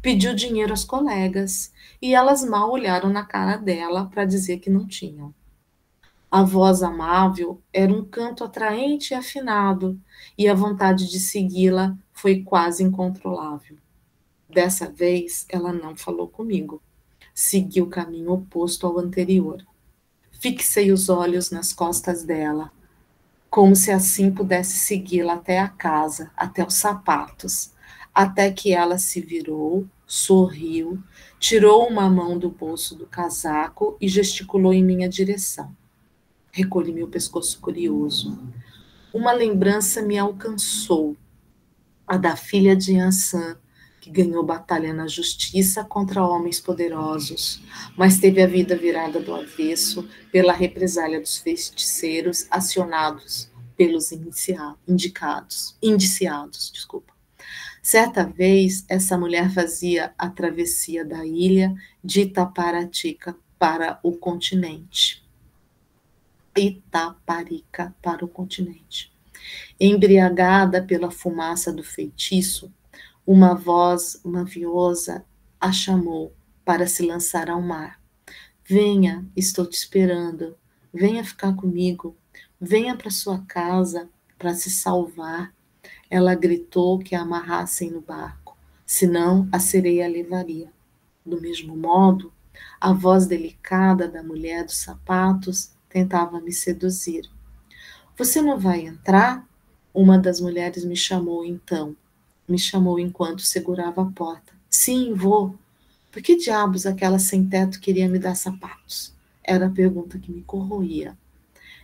Pediu dinheiro às colegas e elas mal olharam na cara dela para dizer que não tinham. A voz amável era um canto atraente e afinado, e a vontade de segui-la foi quase incontrolável. Dessa vez, ela não falou comigo. Segui o caminho oposto ao anterior. Fixei os olhos nas costas dela, como se assim pudesse segui-la até a casa, até os sapatos, até que ela se virou, sorriu, tirou uma mão do bolso do casaco e gesticulou em minha direção. Recolhi meu pescoço curioso. Uma lembrança me alcançou, a da filha de Ansan, que ganhou batalha na justiça contra homens poderosos, mas teve a vida virada do avesso pela represália dos feiticeiros acionados pelos indiciados. Certa vez, essa mulher fazia a travessia da ilha de Itaparica para o continente. Embriagada pela fumaça do feitiço, uma voz maviosa a chamou para se lançar ao mar. Venha, estou te esperando. Venha ficar comigo. Venha para sua casa para se salvar. Ela gritou que a amarrassem no barco, senão a sereia a levaria. Do mesmo modo, a voz delicada da mulher dos sapatos tentava me seduzir. Você não vai entrar? Uma das mulheres me chamou então. Me chamou enquanto segurava a porta. Sim, vou. Por que diabos aquela sem-teto queria me dar sapatos? Era a pergunta que me corroía.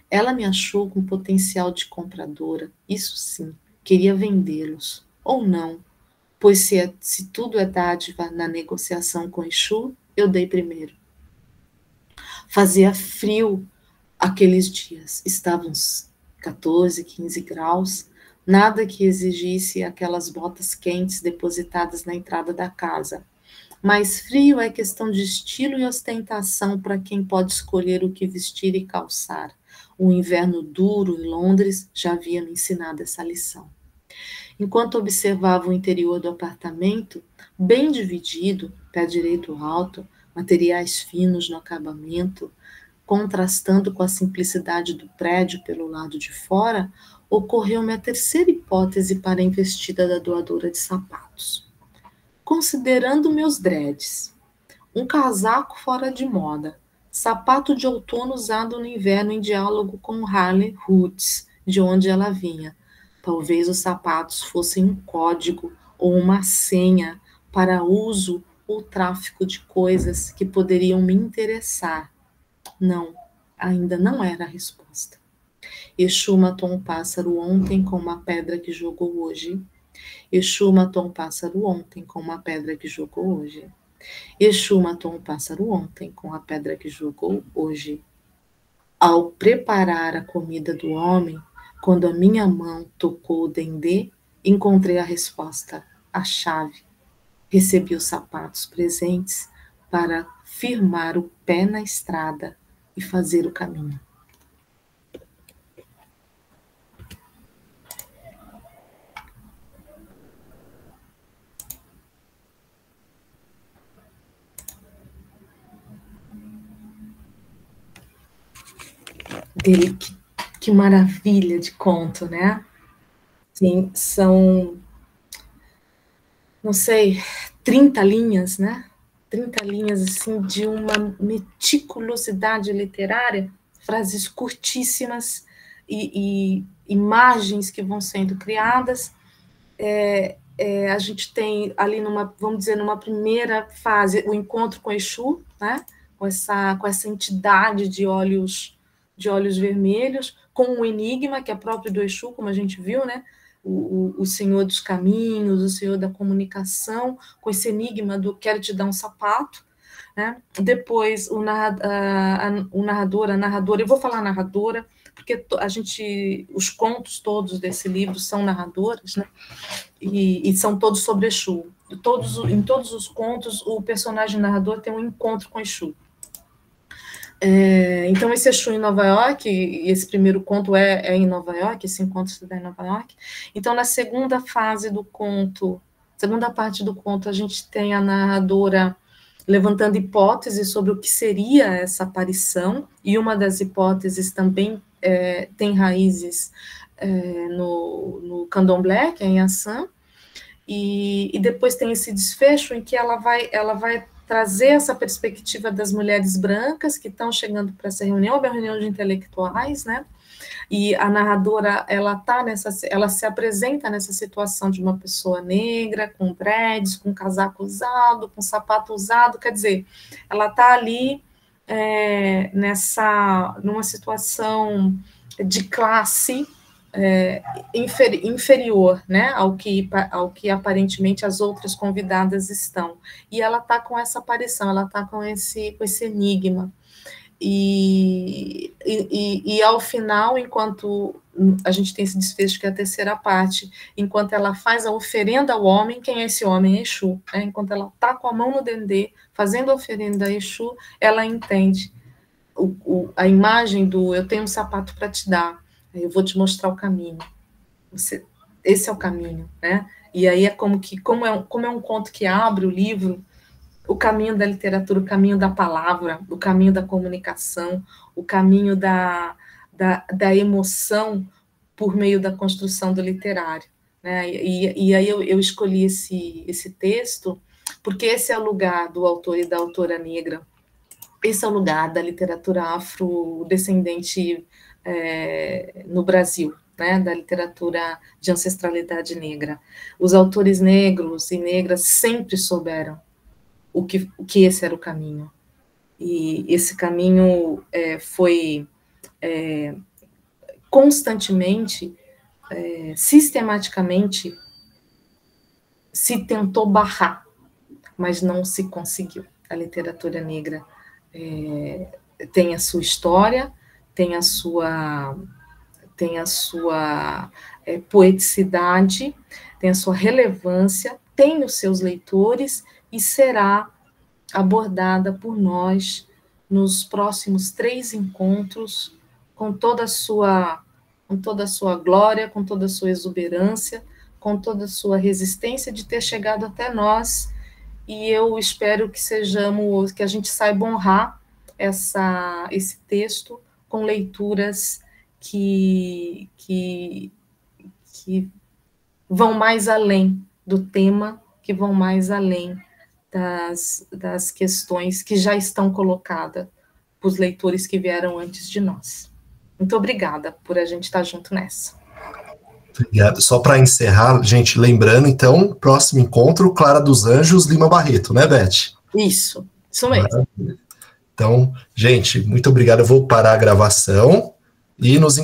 Ela me achou com potencial de compradora, isso sim, queria vendê-los. Ou não, pois se tudo é dádiva na negociação com Exu, eu dei primeiro. Fazia frio aqueles dias, estavam uns 14, 15 graus, nada que exigisse aquelas botas quentes depositadas na entrada da casa. Mas frio é questão de estilo e ostentação para quem pode escolher o que vestir e calçar. O inverno duro em Londres já havia me ensinado essa lição. Enquanto observava o interior do apartamento, bem dividido, pé direito alto, materiais finos no acabamento, contrastando com a simplicidade do prédio pelo lado de fora, ocorreu-me a terceira hipótese para a investida da doadora de sapatos. Considerando meus dreads, um casaco fora de moda, sapato de outono usado no inverno em diálogo com Harley Roots, de onde ela vinha. Talvez os sapatos fossem um código ou uma senha para uso ou tráfico de coisas que poderiam me interessar. Não, ainda não era a resposta. Exu matou um pássaro ontem com uma pedra que jogou hoje. Exu matou um pássaro ontem com uma pedra que jogou hoje. Exu matou um pássaro ontem com a pedra que jogou hoje. Ao preparar a comida do homem, quando a minha mão tocou o dendê, encontrei a resposta, a chave. Recebi os sapatos presentes para firmar o pé na estrada e fazer o caminho. Dele, que maravilha de conto, né? Sim, são, não sei, 30 linhas, né? 30 linhas, assim, de uma meticulosidade literária, frases curtíssimas e imagens que vão sendo criadas. A gente tem ali, vamos dizer, numa primeira fase, o encontro com Exu, né? Com essa entidade de olhos vermelhos, com o enigma, que é próprio do Exu, como a gente viu, né? O senhor dos caminhos, o senhor da comunicação, com esse enigma do quero te dar um sapato, né? Depois o narrador, a narradora, eu vou falar narradora, porque os contos todos desse livro são narradoras, né? E são todos sobre Exu. Em todos os contos, o personagem narrador tem um encontro com Exu. Então, esse Exu em Nova York, e esse primeiro conto é em Nova York, esse encontro se dá em Nova York. Então, na segunda fase do conto, segunda parte do conto, a gente tem a narradora levantando hipóteses sobre o que seria essa aparição, e uma das hipóteses também tem raízes no candomblé, que é em Assam, e depois tem esse desfecho em que ela vai trazer essa perspectiva das mulheres brancas que estão chegando para essa reunião, uma reunião de intelectuais, né? E a narradora, ela se apresenta nessa situação de uma pessoa negra, com dreads, com casaco usado, com sapato usado, quer dizer, ela está ali numa situação de classe inferior, né, ao que aparentemente as outras convidadas estão. E ela está com essa aparição, ela está com esse enigma. E ao final, enquanto a gente tem esse desfecho, que é a terceira parte, enquanto ela faz a oferenda ao homem, quem é esse homem? Exu. Né? Enquanto ela está com a mão no dendê, fazendo a oferenda a Exu, ela entende a imagem do eu tenho um sapato para te dar, eu vou te mostrar o caminho. Esse é o caminho, né? E aí é como é um conto que abre o livro, o caminho da literatura, o caminho da palavra, o caminho da comunicação, o caminho da emoção por meio da construção do literário. Né? E aí eu escolhi esse texto porque esse é o lugar do autor e da autora negra, esse é o lugar da literatura afrodescendente no Brasil, né, da literatura de ancestralidade negra. Os autores negros e negras sempre souberam o que esse era o caminho. E esse caminho foi constantemente, sistematicamente, se tentou barrar, mas não se conseguiu. A literatura negra tem a sua história, tem a sua poeticidade, tem a sua relevância, tem os seus leitores e será abordada por nós nos próximos 3 encontros, com toda a sua glória, com toda a sua exuberância, com toda a sua resistência de ter chegado até nós, e eu espero que a gente saiba honrar esse texto com leituras que vão mais além do tema, que vão mais além das questões que já estão colocadas para os leitores que vieram antes de nós. Muito obrigada por a gente estar junto nessa. Obrigado. Só para encerrar, gente, lembrando, então, próximo encontro, Clara dos Anjos, Lima Barreto, né, Beth? Isso mesmo. Então, gente, muito obrigado. Eu vou parar a gravação e nos